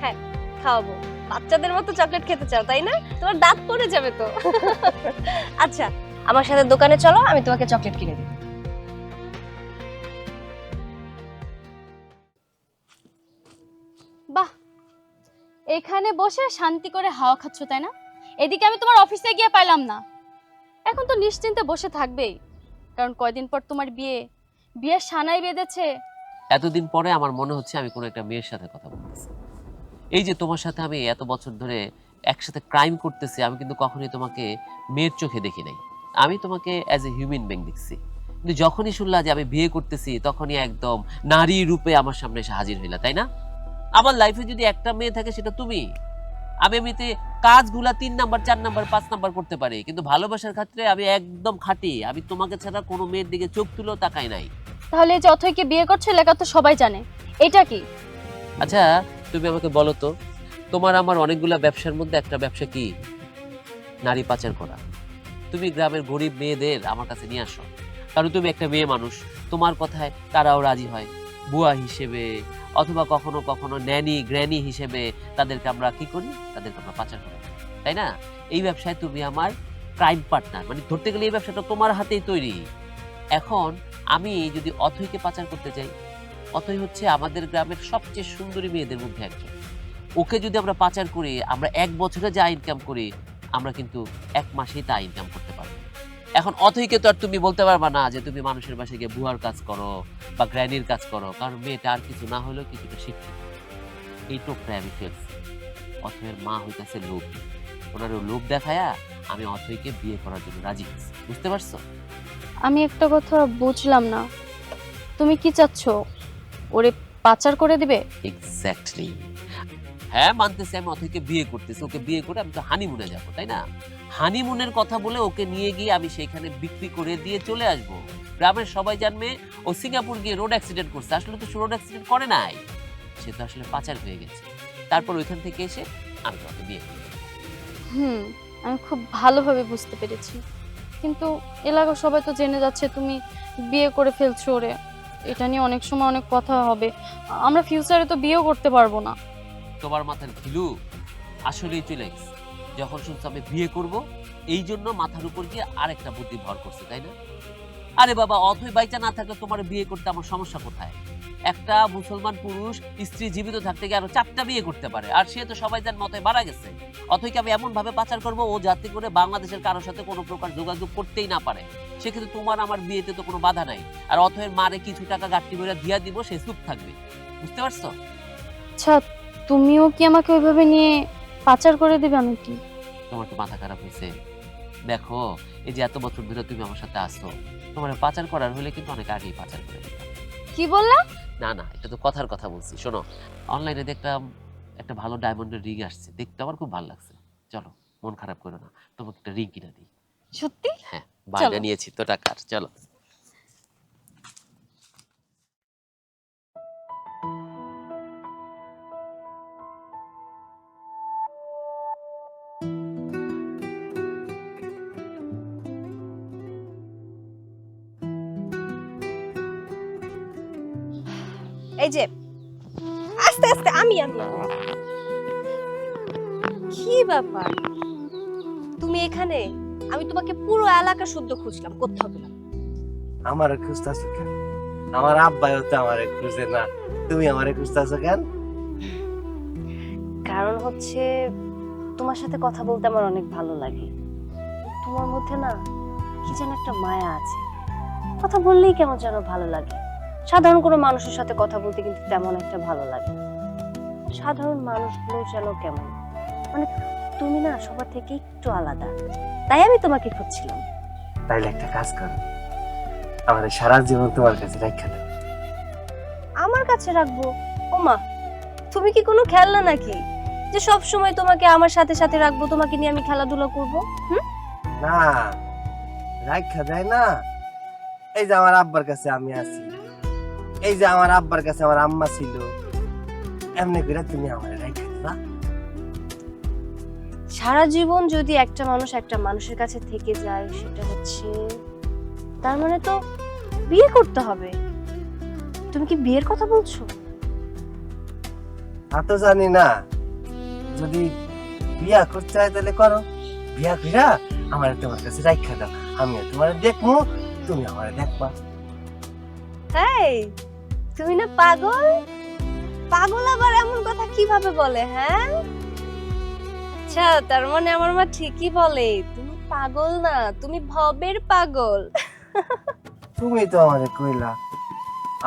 হ্যাঁ, খাওয়াবো। বাচ্চাদের মতো চকলেট খেতে চাও তাই না? তোমার দাঁত পড়ে যাবে তো। আচ্ছা, আমার সাথে দোকানে চলো, আমি তোমাকে চকলেট কিনে দেব। বাহ, এখানে বসে শান্তি করে হাওয়া খাচ্ছ তাই না? এদিকে আমি তোমার অফিসে গিয়ে পাইলাম না। এখন তো নিশ্চিন্তে বসে থাকবেই, কারণ কয়দিন পর তোমার বিয়ের সানাই বেঁধেছে। এতদিন পরে আমার মনে হচ্ছে আমি কোনো একটা মেয়ের সাথে কথা বলতেছি। এই যে তোমার সাথে আমি এত বছর ধরে একসাথে ক্রাইম করতেছি, আমি কিন্তু কখনোই তোমাকে মেয়ের চোখে দেখি নাই, আমি তোমাকে অ্যাজ এ হিউম্যান বিং দেখছি। কিন্তু যখনই শুনলা যে আমি বিয়ে করতেছি, তখনই একদম নারী রূপে আমার সামনে এসে হাজির হইলা, তাই না? আমার লাইফে যদি একটা মেয়ে থাকে সেটা তুমি। আমি এমনিতে কাজগুলা 3 নাম্বার 4 নাম্বার 5 নাম্বার করতে পারি, কিন্তু ভালোবাসার ক্ষেত্রে আমি একদম খাঁটি। আমি তোমাকে ছাড়া কোনো মেয়ের দিকে চোখ তুলেও তাকাই নাই। তাহলে এই যে অথৈকে বিয়ে করছো, এলাকা তো সবাই জানে, এটা কি? আচ্ছা, তুমি আমাকে বলো তো, তোমার আমার অনেকগুলা ব্যবসার মধ্যে একটা ব্যবসা কি? নারী পাচার করা। তুমি গ্রামের গরিব মেয়েদের আমার কাছে নিয়ে আসো, কারণ তুমি একটা মেয়ে মানুষ, তোমার কথায় তারাও রাজি হয়। বুয়া হিসেবে অথবা কখনো কখনো ন্যানি গ্র্যানি হিসেবে তাদেরকে আমরা কি করি, তাদেরকে আমরা পাচার করি, তাই না? এই ব্যবসায় তুমি আমার ক্রাইম পার্টনার, মানে ধরতে গেলে এই ব্যবসাটা তোমার হাতেই তৈরি। এখন আমি যদি অথৈকে পাচার করতে চাই, অথৈ হচ্ছে আমাদের গ্রামের সবচেয়ে সুন্দরী মেয়েদের মধ্যে একজন। ওকে যদি আমরা পাচার করি, আমরা 1 বছরে যা ইনকাম করি আমরা কিন্তু 1 মাসেই তা ইনকাম করতে পারবো। এখন অথৈকে তো আর তুমি বলতে পারবা না যে তুমি মানুষের বাসায় গিয়ে বুয়ার কাজ করো বা গ্র্যানির কাজ করো, কারণ মেয়েটা আর কিছু না হলেও কিছুটা শিক্ষিত। এই টোপটায় আমি ফেলছি। অথৈয়ের মা হইতেছে লোভ, ওনার লোভ দেখায়া আমি অথৈকে বিয়ে করার জন্য রাজি হয়েছি, বুঝতে পারছো? আমি একটা কথা বুঝলাম না, তুমি কি চাচ্ছ ওরে পাচার করে দিবে? এক্স্যাক্টলি। হ্যাঁ, মানতেছি আমি অথৈকে বিয়ে করতেছি, ওকে বিয়ে করে আমি তো হানিমুনে যাবো, তাই না? হানিমুনের কথা বলে ওকে নিয়ে গিয়ে আমি সেখানে বিক্রি করে দিয়ে চলে আসব। গ্রামের সবাই জানবে ও সিঙ্গাপুর গিয়ে রোড অ্যাক্সিডেন্ট করছে। আসলে তো রোড অ্যাক্সিডেন্ট করে নাই, সে তো আসলে পাচার হয়ে গেছে। তারপর ওইখান থেকে এসে আমি তোকে বিয়ে করি। আমি খুব ভালোভাবে বুঝতে পেরেছি, কিন্তু এলাকার সবাই তো জেনে যাচ্ছে তুমি বিয়ে করে ফেলছো ওরে। এটা নিয়ে অনেক সময় অনেক কথা হবে, আমরা ফিউচারে তো বিয়েও করতে পারবো না। তোমার মাথার ঘিলু আসলেই চলে গেছে। যখন শুনছো আমি বিয়ে করব, এই জন্য মাথার উপর গিয়ে আরেকটা বুদ্ধি ভর করছে, তাই না? আরে বাবা, অথৈ বাইচা না থাকলে তোমার বিয়ে করতে আমার সমস্যা কোথায়? একটা মুসলমান পুরুষ স্ত্রী জীবিত থাকতে গিয়ে আরো 4টা বিয়ে করতে পারে, আর সে তো সবাই জান মতই মারা গেছে। অথৈকে আমি এমন ভাবে পাচার করবো ও যাতে করে বাংলাদেশের কারোর সাথে কোনো প্রকার যোগাযোগ করতেই না পারে। সেক্ষেত্রে তোমার আমার বিয়েতে তো কোনো বাধা নাই, আর অথৈয়ের মারে কিছু টাকা গাট্টি বেড়া দিয়া দিব, সে চুপ থাকবে, বুঝতে পারছো? আচ্ছা, তুমিও কি আমাকে ওইভাবে নিয়ে পাচার করে দিবে নাকি? তোমার তো মাথা খারাপ হয়েছে? দেখো, এই যে এত বছর ধরে তুমি আমার সাথে আসছো, তোমার পাচার করার হলে কিন্তু অনেক আগেই পাচার করে দিতাম। কি বললা? না না, এটা তো কথার কথা বলছি। শোনো, অনলাইনে দেখলাম একটা ভালো ডায়মন্ডের রিং আসছে, দেখতে আমার খুব ভালো লাগছে। চলো, মন খারাপ করো না, তোমাকে একটা রিং কিনে দিই। সত্যি? হ্যাঁ, বায়না নিয়েছি তো টাকার, চলো। এই যে আস্তে আস্তে, আমি কি ব্যাপার তুমি এখানে? আমি তোমাকে পুরো এলাকা শুদ্ধ খুঁজলাম, কোথাও পেলাম না। আমার খুঁজতেছো কেন? আমার আব্বাইও তো আমার খুঁজে না, তুমি আমারে খুঁজতেছো কেন? কারণ হচ্ছে তোমার সাথে কথা বলতে আমার অনেক ভালো লাগে। তোমার মধ্যে না কি যেন একটা মায়া আছে, কথা বললেই কেমন যেন ভালো লাগে। সাধারণ কোনো মানুষের সাথে কথা বলতে কিন্তু তেমন একটা ভালো লাগে না। সাধারণ মানুষগুলো যেন কেমন, মানে তুমি না সবার থেকে একটু আলাদা, তাই আমি তোমাকে খুঁজছিলাম। তাইলে একটা কাজ করো, আমাদের সারা জীবন তোমার কাছে রাখা দাও। আমার কাছে রাখবো? ওমা, তুমি কি কোনো খেলনা নাকি যে সব সময় তোমাকে আমার সাথে সাথে রাখবো, তোমাকে নিয়ে আমি খেলাধুলা করবো? না, রাখা দেয় না। এই যে আমার আব্বার কাছে আমি আছি, এই যে আমার আব্বার কাছে আমার আম্মা ছিল, এমনি করে তুমি আমার রাখা দিবা? সারা জীবন যদি একটা মানুষ একটা মানুষের কাছে থেকে যায়, সেটা হচ্ছে তার মানে তো বিয়ে করতে হবে। তুমি কি বিয়ের কথা বলছো? তা তো জানি না, যদি বিয়া করতে হয় তাহলে করো, বিয়া কইরা আমার তোমার কাছে রাখা দাও, আমিও তোমার দেখবো, তুমি আমার দেখবা। এই, তুমি না পাগল? পাগল আবার এমন কথা কিভাবে বলে? হ্যাঁ, আচ্ছা, তার মানে আমার মা ঠিকই বলে, তুমি পাগল না, তুমি ভবের পাগল। তুমি তো আমারে কইলা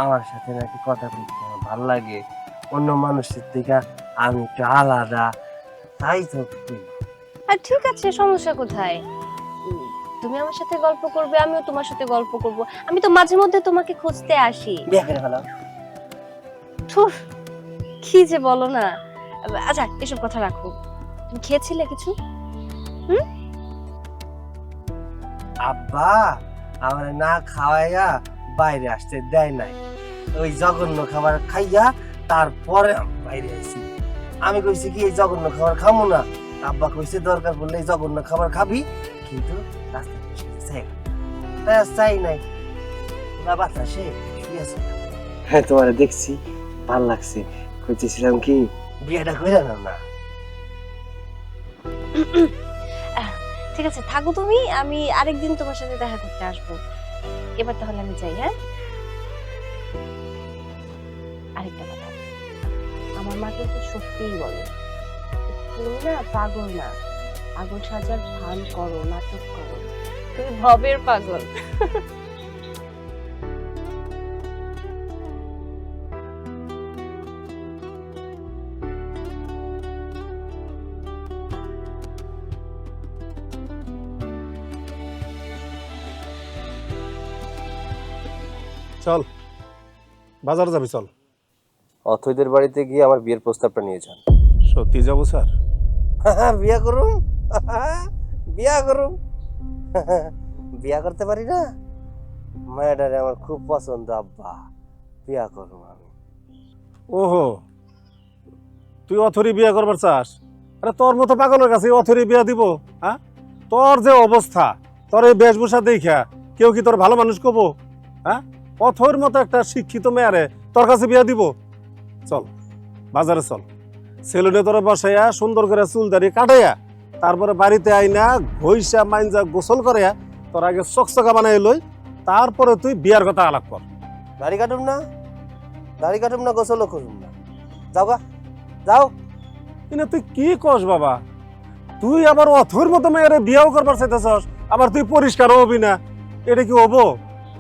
আমার সাথে নাকি কথা বলতে আমার ভালো লাগে, অন্য মানুষের থেকে আমি একটু আলাদা, তাই তো কইলা। আর ঠিক আছে, সমস্যা কোথায়? তুমি আমার সাথে গল্প করবে, আমিও তোমার সাথে গল্প করব। আমি তো মাঝে মধ্যে তোমাকে খুঁজতে আসি। বিয়া করে ফেলাও। থুর, কি যে বলো না। আচ্ছা, এসব কথা রাখো। তুমি খেয়েছিলে কিছু? আব্বা আমার না খাওয়াইয়া বাইরে আসতে দেয় নাই, ওই জঘন্য খাবার খাইয়া তারপরে আমি বাইরে আসি। আমি কইছি কি এই জঘন্য খাবার খামো না, আব্বা কইছে দরকার পড়লে এই জঘন্য খাবার খাবি, কিন্তু রাস্তায় বসে চাই না। তাই আর চাই নাই, ওরা বাতাসে শুয়ে আছে। হ্যাঁ, তোমারে দেখছি ভাল লাগছে, কইতেছিলাম কি বিয়েটা কইরা নাও না। ঠিক আছে, থাকো তুমি, আমি আরেকদিন তোমার সাথে দেখা করতে আসবো। এবার তাহলে আমি যাই। হ্যাঁ, আরেকটা কথা, আমার মা কিন্তু সত্যিই বলে তুমি না পাগল না, পাগল সাজার ভান করো, নাটক করো, তুমি ভবের পাগল। চল বাজারে যাবি, চল। অথৈদের বাড়িতে গিয়ে আমার বিয়ের প্রস্তাবটা নিয়ে যান। সত্যি যাবো স্যার? বিয়া করুম, বিয়া করুম। বিয়া করতে পারি না, মেয়েটারে আমার খুব পছন্দ আব্বা, বিয়া করুম আমি। ওহো, তুই অথরি বিয়ে করবার চাস? আরে তোর মতো পাগলের কাছে অথরি বিয়া দিব? হ্যাঁ, তোর যে অবস্থা, তোর এই বেশভূষা দেখা কেউ কি তোর ভালো মানুষ কব? হ্যাঁ, অথর মতো একটা শিক্ষিত মেয়ারে তোর কাছে বিয়া দিব? চল বাজারে চল, সেলুনে তোরা বসাইয়া সুন্দর করে চুল দাড়ি কাটাইয়া তারপরে বাড়িতে আইনা ঘইসা মাইনজা গোসল করিয়া তোর আগে চকচকা বানাই লই, তারপরে তুই বিয়ার কথা আলাপ কর। দাড়ি কাটুম না, দাড়ি কাটুম না, গোসলও করুম না। যাও গা, যাও। কিন্তু তুই কি কস বাবা? তুই আবার অথর মতো মেয়েরে বিয়াও করবার চাইতেছস, আবার তুই পরিষ্কার হবি না? এটা কি হবো?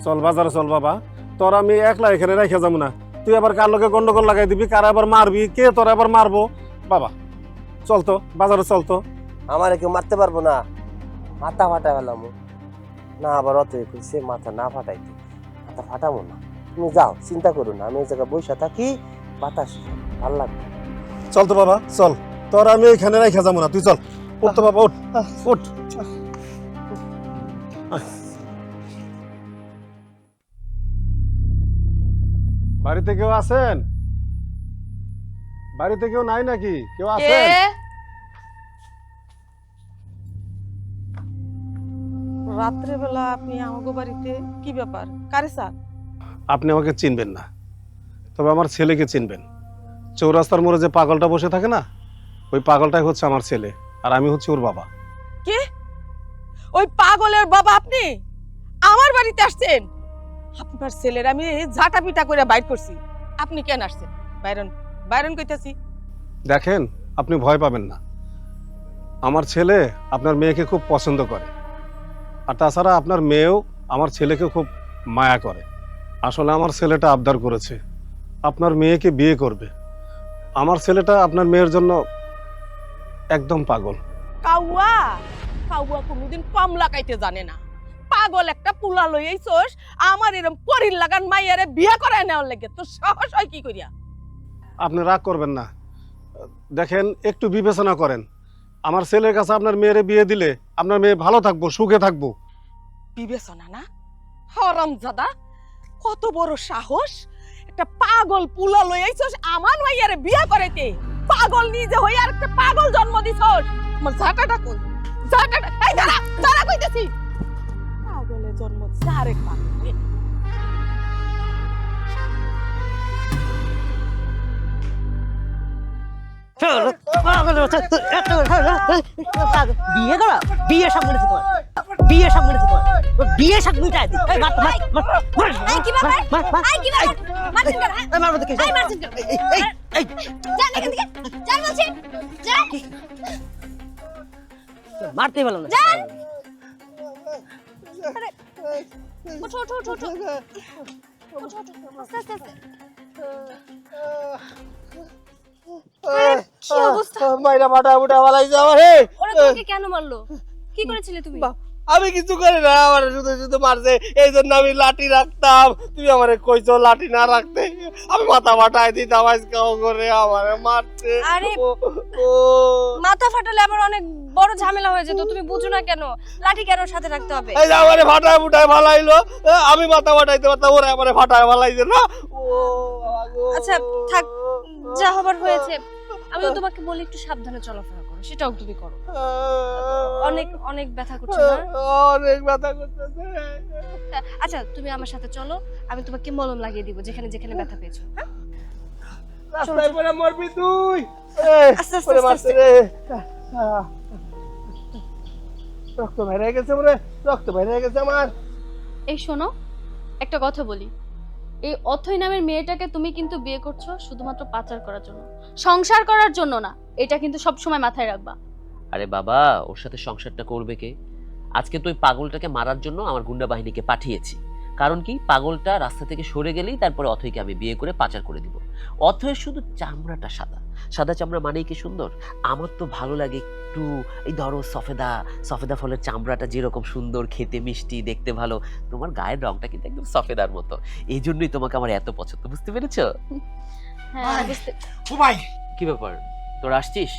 চল বাজারে চল বাবা, তোর আমি একলা এখানে রেখে যাবো না। তুই আবার কার লগে গন্ডগোল লাগাই দিবি, কার আবার মারবি, কে তোর আবার মারবো? বাবা চল তো, বাজারে চল তো। আমার কেউ মারতে পারবো না, মাথা ফাটা গেলাম না। আবার অত সে মাথা না ফাটাইতে, মাথা ফাটাবো না। তুমি যাও, চিন্তা করো না, আমি এই জায়গায় বসে থাকি, বাতাস ভাল লাগবে। চল তো বাবা চল, তোর আমি এখানে রেখে যাবো না, তুই চল। উঠ তো বাবা, উঠ উঠ। বাড়িতে কেউ আছেন? বাড়িতে কেউ নাই নাকি? কেউ আছেন? রাত্রে বেলা আপনি আমাগো বাড়িতে? কি ব্যাপার, কারে স্যার? আপনি আমাকে চিনবেন না, তবে আমার ছেলেকে চিনবেন। চৌরাস্তার মোড়ে যে পাগলটা বসে থাকে না, ওই পাগলটাই হচ্ছে আমার ছেলে, আর আমি হচ্ছে ওর বাবা। কি? ওই পাগলের বাবা আপনি আমার বাড়িতে আসছেন? আপনার ছেলের আমি ঝাঁটা পিটা করে বাইর করছি, আপনি কেন আসছেন? বাইরন বাইরন কইতাছি। দেখেন, আপনি ভয় পাবেন না, আমার ছেলে আপনার মেয়েকে খুব পছন্দ করে, আর তাছাড়া আপনার মেয়েও আমার ছেলেকে খুব মায়া করে। আসলে আমার ছেলেটা আবদার করেছে আপনার মেয়েকে বিয়ে করবে। আমার ছেলেটা আপনার মেয়ের জন্য একদম পাগল। কাউয়া কাউয়া কোনোদিন পাম লাগাইতে জানে না। পাগল একটা পুলা লই আইছস আমার এরকম পরির লাগান মাইয়ারে বিয়ে করায় নেওয়ার লাগে, তোর সাহস হয় কি করিয়া? আপনি রাগ করবেন না, দেখেন একটু বিবেচনা করেন। আমার ছেলের কাছে আপনার মেয়েরে বিয়ে দিলে আপনার মেয়ে ভালো থাকবো, সুখে থাকবো। বিবেচনা না? হারামজাদা, কত বড় সাহস! একটা পাগল পুলা লই আইছস আমার মাইয়ারে বিয়ে করাইতে। পাগল নিজে হই আর একটা পাগল জন্ম দিছস। আমার ঝাঁটাটা কই? ঝাঁটাটা এই দাঁড়া, দাঁড়া কইতেছি। পাগলে জন্ম দিছে আরেক পাগল। বিয়ে করা, বিয়ে সব করেছে তোমার, বিয়ে সব করেছে তোমার, বিয়ে সব মিটাই দি। এই মার মার মার এই কি ব্যাপার? মার মার এই কি ব্যাপার? মারছেন কেন? এই মার দেখে এই মারছেন কেন? এই এই যান এখান থেকে, যান বলছি, যান। মারতে বলো না। যান। ওঠো ওঠো ওঠো ওঠো। ওঠো ওঠো, আস্তে আস্তে আস্তে। কি অবস্থা? মাইরা ফাটা ফুটা বালাইছে আমার। ওরা তোমাকে কেন মারলো? কি করেছিলে তুমি? আমি কিছু করি না, আমার শুধু শুধু মারছে, এই জন্য আমি লাঠি রাখতাম। তুমি আমারে কইছো লাঠি না রাখতে, আমি মাথা ফাটাই দিতাম, আজকেও করে আমারে মারছে। আরে, ও, ও। মাথা ফাটালে আবার অনেক বড় ঝামেলা হয়ে যেত, তুমি বুঝো না কেন? লাঠি কেন সাথে রাখতে হবে? এই যে আমারে ফাটায় ফুটায় ফালাইলো, আমি মাথা ফাটাইতে পারতাম, ওরা আমারে ফাটায় ফালাইছে না। ও বাবা গো। আচ্ছা থাক, যা হবার হয়েছে। আমি তো তোমাকে বলি একটু সাবধানে চলাফেরা করো, সেটাও তুমি করো। অনেক অনেক ব্যথা করছে না? অনেক ব্যথা করতেছে। আচ্ছা তুমি আমার সাথে চলো, আমি তোমাকে মলম লাগিয়ে দিব যেখানে যেখানে ব্যথা পেয়েছো। হ্যাঁ রাস্তায় পড়ে মরবি তুই। আস্তে আস্তে, ওরে আস্তে মারছে রে। রক্ত বাইরে গেছে মরে, রক্ত বাইরে গেছে আমার। এই শোনো, একটা কথা বলি, এই অথৈ নামের মেয়েটাকে তুমি কিন্তু বিয়ে করছো শুধুমাত্র পাচার করার জন্য, সংসার করার জন্য না। এটা কিন্তু সব সময় মাথায় রাখবা। আরে বাবা, ওর সাথে সংসারটা করবে কে? আজকে তুই পাগলটাকে মারার জন্য আমার গুন্ডা বাহিনীকে পাঠিয়েছি। কারণ কি, পাগলটা রাস্তা থেকে সরে গেলেই তারপরে অথৈকে আমি বিয়ে করে পাচার করে দিব। অথৈ শুধু চামড়াটা সাদা, সাদা চামড়া মানেই কি সুন্দর? আমার তো ভালো লাগে একটু, এই ধরো সফেদা সফেদা ফলের চামড়াটা যেরকম সুন্দর, খেতে মিষ্টি, দেখতে ভালো, তোমার গায়ের রংটা কিন্তু একদম সফেদার মতো। এই জন্যই তোমাকে আমার এত পছন্দ, বুঝতে পেরেছো? হ্যাঁ বুঝতে। ও ভাই, কি ব্যাপার, তোর আসছিস?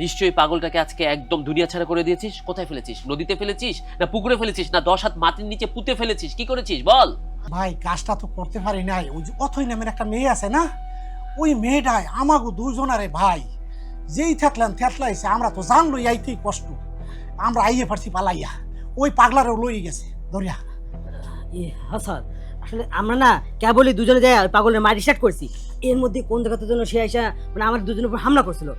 নিশ্চয়ই পাগলটাকে আজকে একদম দুনিয়া ছাড়া করে দিয়েছিস। কোথায় ফেলেছিস? নদীতে ফেলেছিস, না পুকুরে ফেলেছিস, না 10 হাত মাটির নিচে পুঁতে ফেলেছিস? কি করেছিস বল? ভাই কাজটা তো করতে পারি নাই। ওই যে অথৈ নামের একটা মেয়ে আছে না, ওই মেয়েটাই আমাগো দুজনারে ভাই যেই থাকলেন থেতলাইছে। আমরা তো জানলো আইতেই কষ্ট, আমরা আইয়ে পারছি পালাইয়া। ওই পাগলারও লই গেছে ধরিয়া। হ্যাঁ স্যার, আসলে আমরা না কেবলই দুজনে যাই পাগলের মারি স্টার্ট করছি। এর মধ্যে কোন জায়গাতে জন্য সে আইসা মানে আমার দুজনের উপর হামলা করছিল।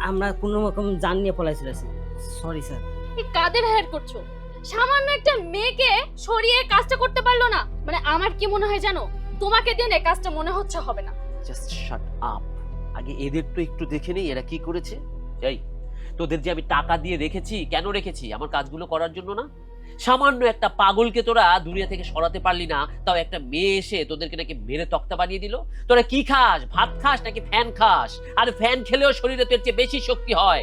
আমরা কোনো রকম জান নিয়ে পলাইছিল। Sorry sir. এই কাদের হেড করছো? সামান্য একটা মেয়েকে সরিয়ে কাজটা করতে পারলো না। মানে আমার কি মনে হয় জানো, তোমাকে দিয়ে না কাজটা মনে হচ্ছে হবে না। Just shut up. আগে এদের তো একটু দেখে নেই এরা কি করেছে। এই, তোদের যে আমি টাকা দিয়ে রেখেছি, কেন রেখেছি? আমার কাজগুলো করার জন্য না? সামান্য একটা পাগলকে তোরা দুনিয়া থেকে সরাতে পারলি না, তাও একটা মেয়ে এসে তোদেরকে নাকি মেরে তক্তা বানিয়ে দিল। তোরা কি খাস? ভাত খাস নাকি ফ্যান খাস? আর ফ্যান খেলেও শরীরে তোর চেয়ে বেশি শক্তি হয়।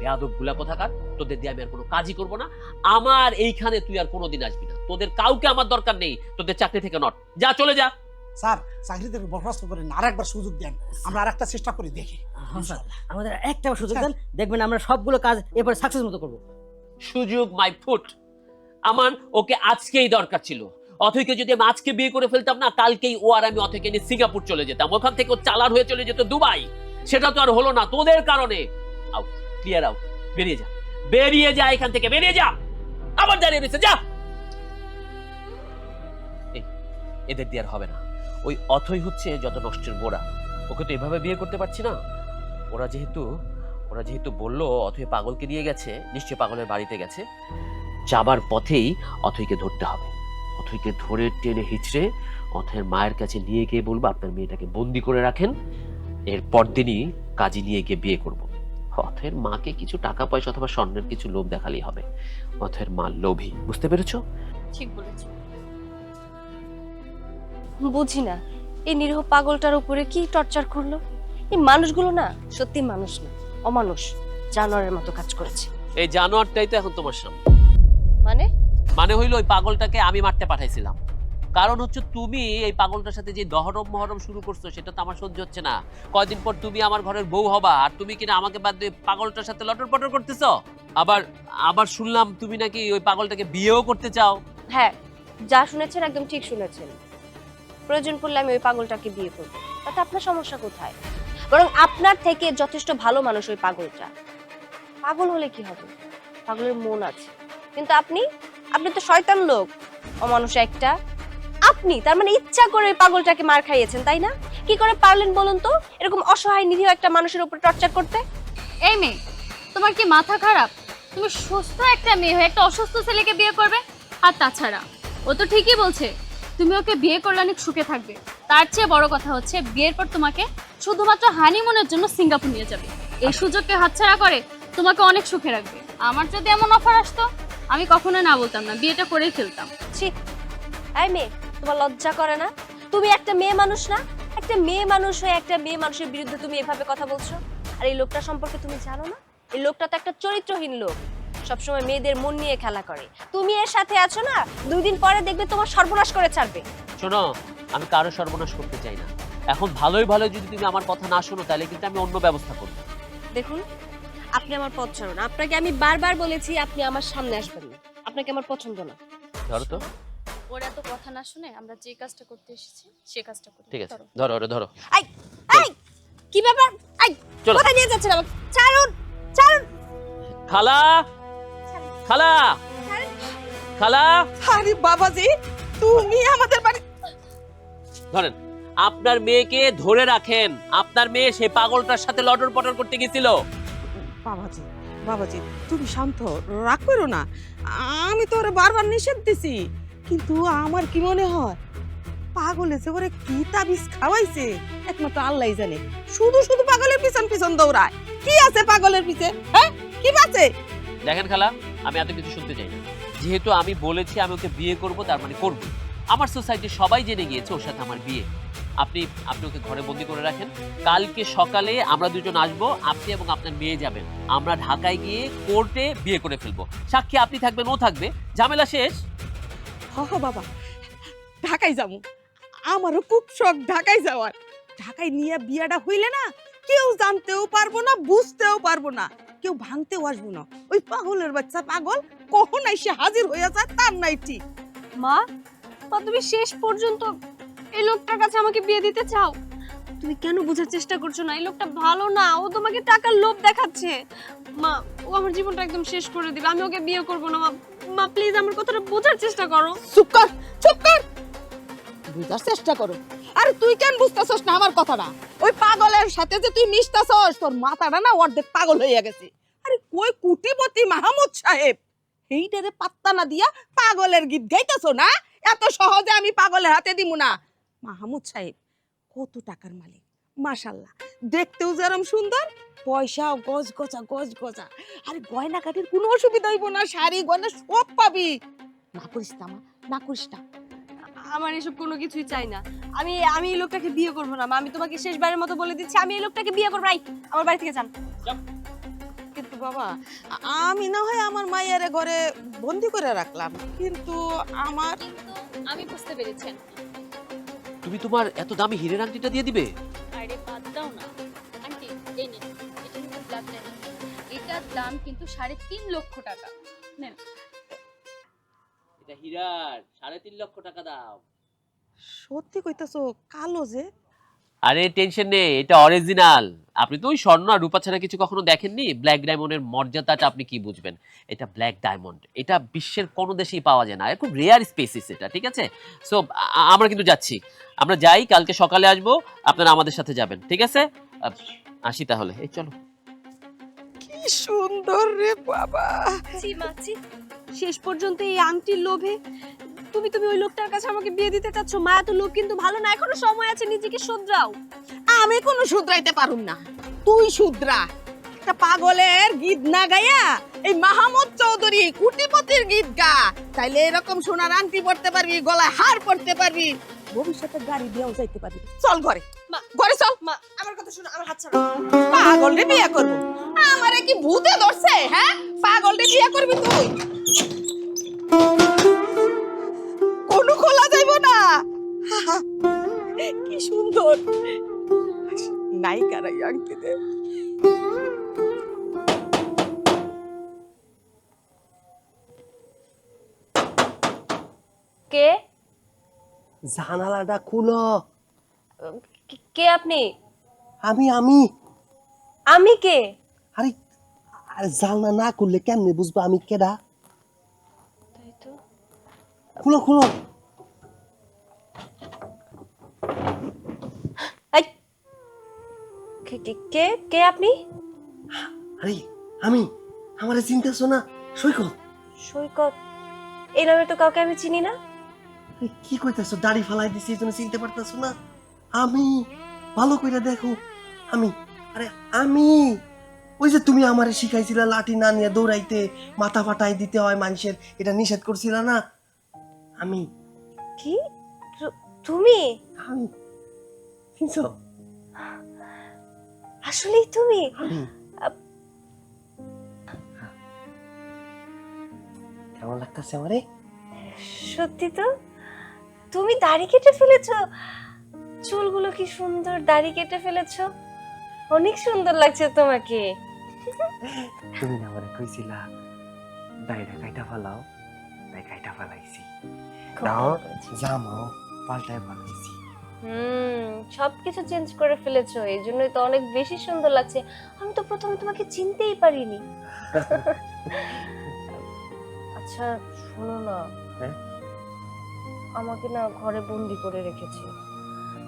বেয়াদব গুলা কোথাকার, তোদের দিয়ে আমি আর কোনো কাজই করবো না। আমার এইখানে তুই আর কোনোদিন আসবি না। তোদের কাউকে আমার দরকার নেই, তোদের চাকরি থেকে নট। যা, চলে যা। স্যার চাকরি থেকে বরখাস্ত করেন, আর একবার সুযোগ দেন, আমরা আর একটা চেষ্টা করে দেখি। হ্যাঁ স্যার, আমাদের একটা সুযোগ দেন, দেখবেন আমরা সবগুলো কাজ এরপর সাকসেস মতো করবো। সুযোগ মাই ফুট। আমার ওকে আজকেই দরকার ছিল। অথৈকে যদি আমি আজকে বিয়ে করে ফেলতাম না, কালকেই ও আর আমি অথৈকে নিয়ে সিঙ্গাপুর চলে যেতাম। ওখান থেকে ও চালান হয়ে চলে যেত দুবাই। সেটা তো আর হলো না তোদের কারণে। আউট, ক্লিয়ার আউট, বেরিয়ে যা, বেরিয়ে যা এখান থেকে, বেরিয়ে যা। আবার দাঁড়িয়ে রয়েছে, যা। এদের দিয়ে আর হবে না। ওই অথৈ হচ্ছে যত নষ্টের গোড়া। ওকে তো এভাবে বিয়ে করতে পারছি না। ওরা যেহেতু বললো অথৈ পাগলকে নিয়ে গেছে, নিশ্চয়ই পাগলের বাড়িতে গেছে। যাবার পথেই অথৈকে ধরতে হবে। অথৈকে ধরে টেনে হিচড়ে অথৈয়ের মায়ের কাছে নিয়ে গিয়ে বলবো, আপনার মেয়েটাকে বন্দি করে রাখেন, এর পরদিনই কাজী নিয়ে গিয়ে বিয়ে করব। অথৈয়ের মাকে কিছু টাকা পয়সা অথবা স্বর্ণের কিছু লোভ দেখালেই হবে। অথৈয়ের মা লোভী, বুঝতে পেরেছো? ঠিক বলেছো। বুঝি না এই নিরীহ পাগলটার উপরে কি টর্চার করলো। এই মানুষগুলো না সত্যি মানুষ না, অমানুষ, জানোয়ারের মতো কাজ করেছে। এই জানোয়ারটাই তো এখন তোমার সামনে। মানে হইলো ওই পাগলটাকে আমি মারতে পাঠাইছিলাম। কারণ হচ্ছে তুমি এই পাগলটার সাথে যে দহরম মহরম শুরু করছো, সেটা তো আমার সহ্য হচ্ছে না। কয়দিন পর তুমি আমার ঘরের বউ হবা, আর তুমি কিনা আমাকে বাদ দিয়ে পাগলটার সাথে লটর পটর করতেছো। আবার শুনলাম তুমি নাকি ওই পাগলটাকে বিয়েও করতে চাও। হ্যাঁ, যা শুনেছেন একদম ঠিক শুনেছেন। প্রয়োজন পড়লে আমি ওই পাগলটাকে বিয়ে করব, তাতে আপনার সমস্যা কোথায়? বরং আপনার থেকে যথেষ্ট ভালো মানুষ ওই পাগলটা। পাগল হলে কি হবে? পাগলের মন আছে, কিন্তু আপনি তো শয়তান লোক, অমানুষ একটা। আপনি তার মানে ইচ্ছা করে ওই পাগলটাকে মার খাইয়েছেন, তাই না? কি করে পারলেন বলুন তো এরকম অসহায় নিরীহ একটা মানুষের উপর টর্চার করতে? এই মেয়ে, তোমার কি মাথা খারাপ? তুমি সুস্থ একটা মেয়ে হয়ে একটা অসুস্থ ছেলেকে বিয়ে করবে? আর তাছাড়া ও তো ঠিকই বলছে, তুমি ওকে বিয়ে করলে অনেক সুখে থাকবে। তার চেয়ে বড় কথা হচ্ছে বিয়ের পর তোমাকে শুধুমাত্র হানিমুনের জন্য সিঙ্গাপুর নিয়ে যাবে। এই সুযোগকে হাতছাড়া করে তোমাকে অনেক সুখে রাখবে। আমার যদি এমন অফার আসতো, আমি কখনোই না বলতাম না, বিয়েটা করেই ফেলতাম। ছি, এই মেয়ে, তোমার লজ্জা করে না? তুমি একটা মেয়ে মানুষ না? একটা মেয়ে মানুষ হয়ে একটা মেয়ে মানুষের বিরুদ্ধে তুমি এভাবে কথা বলছো। আর এই লোকটা সম্পর্কে তুমি জানো না? এই লোকটা তো একটা চরিত্রহীন লোক, সবসময় মেয়েদের মন নিয়ে খেলা করে। তুমি এর সাথে আছো না, 2 দিন পরে দেখবে তোমার সর্বনাশ করে ছাড়বে। শোনো, আমি কারো সর্বনাশ করতে চাই না। এখন ভালোই যদি তুমি আমার কথা না শোনো, তাহলে কিন্তু আমি অন্য ব্যবস্থা করব। দেখুন, আপনি আমার পথ ছাড়ুন। আপনাকে আমি বারবার বলেছি আপনি আমার সামনে আসবেন না, আপনাকে আমার পছন্দ না। ধরো তো। ওর এত কথা না শুনে আমরা যে কাজটা করতে এসেছি সে কাজটা করি। ঠিক আছে, ধরো ওরে ধরো। আই আই, কি ব্যাপার? আই, চলো। কোথায় নিয়ে যাচ্ছেন আমাকে? ছাড়ুন, ছাড়ুন। খালা, খালা, খালা। আরে বাবাজি, তুমি আমাদের বাড়ি ধরেন, আপনার মেয়েকে ধরে রাখেন। আপনার মেয়ে সে পাগলটার সাথে লটর পটর করতে গেছিল। বাবাজি বাবাজি তুমি শান্ত, রাগ করো না। আমি তো ওরে বারবার নিষেধ দিছি, কিন্তু আমার কি মনে হয় পাগল এসে ওরে কি তাবিজ খাওয়াইছে একমাত্র আল্লাহই জানে। শুধু শুধু পাগলের পিছন পিছন দৌড়ায়। কি আছে পাগলের পিছে? হ্যাঁ, কি আছে? দেখেন খালা, আমি এত কিছু শুনতে চাই না। যেহেতু আমি বলেছি আমি ওকে বিয়ে করব, তার মানে করব। আমার সোসাইটির সবাই জেনে গিয়েছে ওর সাথে আমার বিয়ে। আপনি আপনি ওকে ঘরে বন্দি করে রাখেন। কালকে সকালে আমরা দুজন আসবো, আপনি এবং আপনার মেয়ে যাবেন। আমরা ঢাকায় গিয়ে কোর্টে বিয়ে করে ফেলবো। সাক্ষী আপনি থাকবেন, ও থাকবে, ঝামেলা শেষ। হ বাবা, ঢাকায় যাবো। আমারও খুব শখ ঢাকায় যাওয়ার। ঢাকায় নিয়ে বিয়েটা হইলে না কেউ জানতেও পারবো না, বুঝতেও পারবো না, কেউ ভাঙতেও আসবো না। ওই পাগলের বাচ্চা পাগল কখন এসে হাজির হয়ে যায় তার নাই ঠিক। মা, মা তুমি শেষ পর্যন্ত এই লোকটার কাছে আমাকে বিয়ে দিতে চাও? তুমি কেন বোঝার চেষ্টা করছো না? এই লোকটা ভালো না, ও তোমাকে টাকার লোভ দেখাচ্ছে। মা, ও আমার জীবনটা একদম শেষ করে দিবে। আমি ওকে বিয়ে করব না। মা, মা প্লিজ আমার কথাটা বোঝার চেষ্টা করো। চুপ কর, চুপ কর, বুঝার চেষ্টা করো। আরে তুই কেন বুঝতেছস না আমার কথাটা? ওই পাগলের সাথে যে তুই মিশতাছস, তোর মাথাটা না অর্ধেক পাগল হয়ে গেছে। আরে কই কুটিপতি মাহমুদ সাহেব, এইটারে পাত্তা না দিয়া পাগলের গীত গাইতেছো না? এত সহজে আমি পাগলের হাতে দিমু না। মাহমুদ সাহেব কত টাকার মালিক, মাশাআল্লাহ, দেখতেও যেরকম সুন্দর, পয়সাও গজ গজা গজ গজা। আরে গয়না কাটির কোনো অসুবিধা হইব না, শাড়ি গয়না সব পাবি। না করিস না মা, না করিস না। আমার এসব কোনো কিছুই চাই না। আমি আমি এই লোকটাকে বিয়ে করব না। মা, আমি তোমাকে শেষবারের মতো বলে দিচ্ছি, আমি এই লোকটাকে বিয়ে করব না। আমার বাড়ি থেকে যান। কিন্তু বাবা, আমি না হয় আমার মায়ের ঘরে বন্দি করে রাখলাম, কিন্তু আমার আমি বুঝতে পেরেছেন। তুমি তোমার এত দামি হীরের আংটিটা দিয়ে দিবে? আরে বাদ দাও না আন্টি, এই নিন, এটা কিন্তু ব্ল্যাক ডায়মন্ড। এটার দাম কিন্তু 3.5 লক্ষ টাকা। নেন। এটা হীরার 3.5 লক্ষ টাকা দাম। সত্যি কইতাছো? কালো যে? আরে টেনশন নেই, এটা অরিজিনাল। আপনি তো ওই স্বর্ণ আর রূপা ছাড়া কিছু কখনো দেখেননি। ব্ল্যাক ডায়মন্ডের মর্যাদাটা আপনি কি বুঝবেন? এটা ব্ল্যাক ডায়মন্ড, এটা বিশ্বের কোনো দেশেই পাওয়া যায় না, খুব রেয়ার স্পেসিস এটা, ঠিক আছে? সো আমরা কিন্তু যাচ্ছি, আমরা যাই, কালকে সকালে আসবো, আপনারা আমাদের সাথে যাবেন, ঠিক আছে? আসি তাহলে, এই চলো। কি সুন্দর রে বাবা। জি মা, জি। শেষ পর্যন্ত এই আংটির লোভে তুমি ওই লোকটার কাছে আমাকে বিয়ে দিতে চাচ্ছ? মা, এত লোভ কিন্তু ভালো না, এখনো সময় আছে, নিজেকে শুধরাও। আমি কোনো শুধরাইতে পারুম না, তুই শুধরা। একটা পাগলের গীত না গায়া এই মাহমুদ চৌধুরী কুটিপতির গীত গা, তাইলে এরকম সোনার আংটি পড়তে পারবি, গলায় হার পড়তে পারবি, ভবিষ্যতে গাড়ি দিয়েও যাইতে পারবি। চল ঘরে, মা, ঘরে চল। মা আমার কথা শোনো, আমার হাত ছাড়ো। পাগলরে বিয়ে করবো? আমারে কি ভূতে ধরছে? হ্যাঁ, পাগলরে বিয়ে করবি তুই? কোনো খোলা যাইব না। কি সুন্দর নায়িকারা আংটি দে। কে? জানালাটা খুলো। কে আপনি? আমি আমি কে? আরে আরে জানলা না খুললে কেমনে বুঝবো আমি কেডা? তাই তো। খুলো খুলো। এই, কে কে আপনি? আরে আমি, আমারে চিনতেছো না? সৈকত। সৈকত? এই নামে তো কাউকে আমি চিনি না। আরে কি কইতাছো? দাড়ি ফালাই দিছি, তুমি চিনতে পারতাছো না? আমি, ভালো কইরা দেখো, আমি। আরে আমি ওই যে তুমি আমারে শিখাইছিলা লাঠি না নিয়ে দৌড়াইতে, মাথা ফাটাই দিতে হয় মানুষের, এটা নিষেধ করছিলা না? আমি। কি? তুমি? আমি চিনছো? আসলেই তুমি? আমি। কেমন লাগতেছে আমারে? সত্যি তো, তুমি দাড়ি কেটে ফেলেছো। চুলগুলো কি সুন্দর, দাড়ি কেটে ফেলেছো, অনেক সুন্দর লাগছে তোমাকে। তুমি না আমারে কইছিলা দাড়িটা কাইটা ফালাও, তাই কাইটা ফালাইছি। দাও জামাও পাল্টায় ফালাইছি। সবকিছু চেঞ্জ করে ফেলেছো, এই জন্যই তো অনেক বেশি সুন্দর লাগছে। আমি তো প্রথমে তোমাকে চিনতেই পারিনি। আচ্ছা শোনো না, হ্যাঁ? আমাকে না ঘরে বন্দি করে রেখেছে।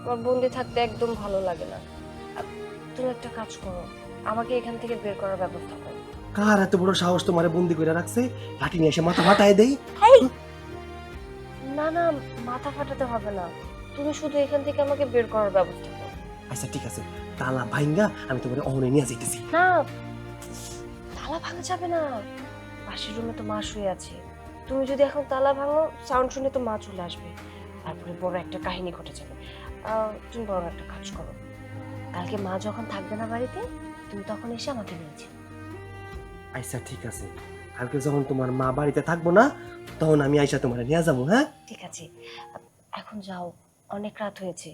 আমার বন্দি থাকতে একদম ভালো লাগে না। তুমি একটা কাজ করো, আমাকে এখান থেকে বের করার ব্যবস্থা করো। কার এত বড় সাহস তোমারে বন্দি করে রাখছে? লাঠি নিয়ে এসে মাথা ফাটায় দেই? না না, মাথা ফাটাতে হবে না, তুমি শুধু এখান থেকে আমাকে বের করার ব্যবস্থা করো। আচ্ছা ঠিক আছে, তালা ভাঙ্গা আমি তোমার অহনে নিয়ে যাইতেছি। না, তালা ভাঙা যাবে না, পাশের রুমে তো মা শুয়ে আছে। তুমি যদি এখন তালা ভাঙো, সাউন্ড শুনে তো মা চলে আসবে, তারপরে বড় একটা কাহিনী ঘটে যাবে। তুমি বড় একটা কাজ করো, কালকে মা যখন থাকবে না বাড়িতে, তুমি তখন এসে আমাকে নিয়ে যাও। আচ্ছা ঠিক আছে, কালকে যখন তোমার মা বাড়িতে থাকবো না, তখন আমি আইসা তোমার নিয়ে যাবো। হ্যাঁ ঠিক আছে, এখন যাও, অনেক রাত হয়েছে,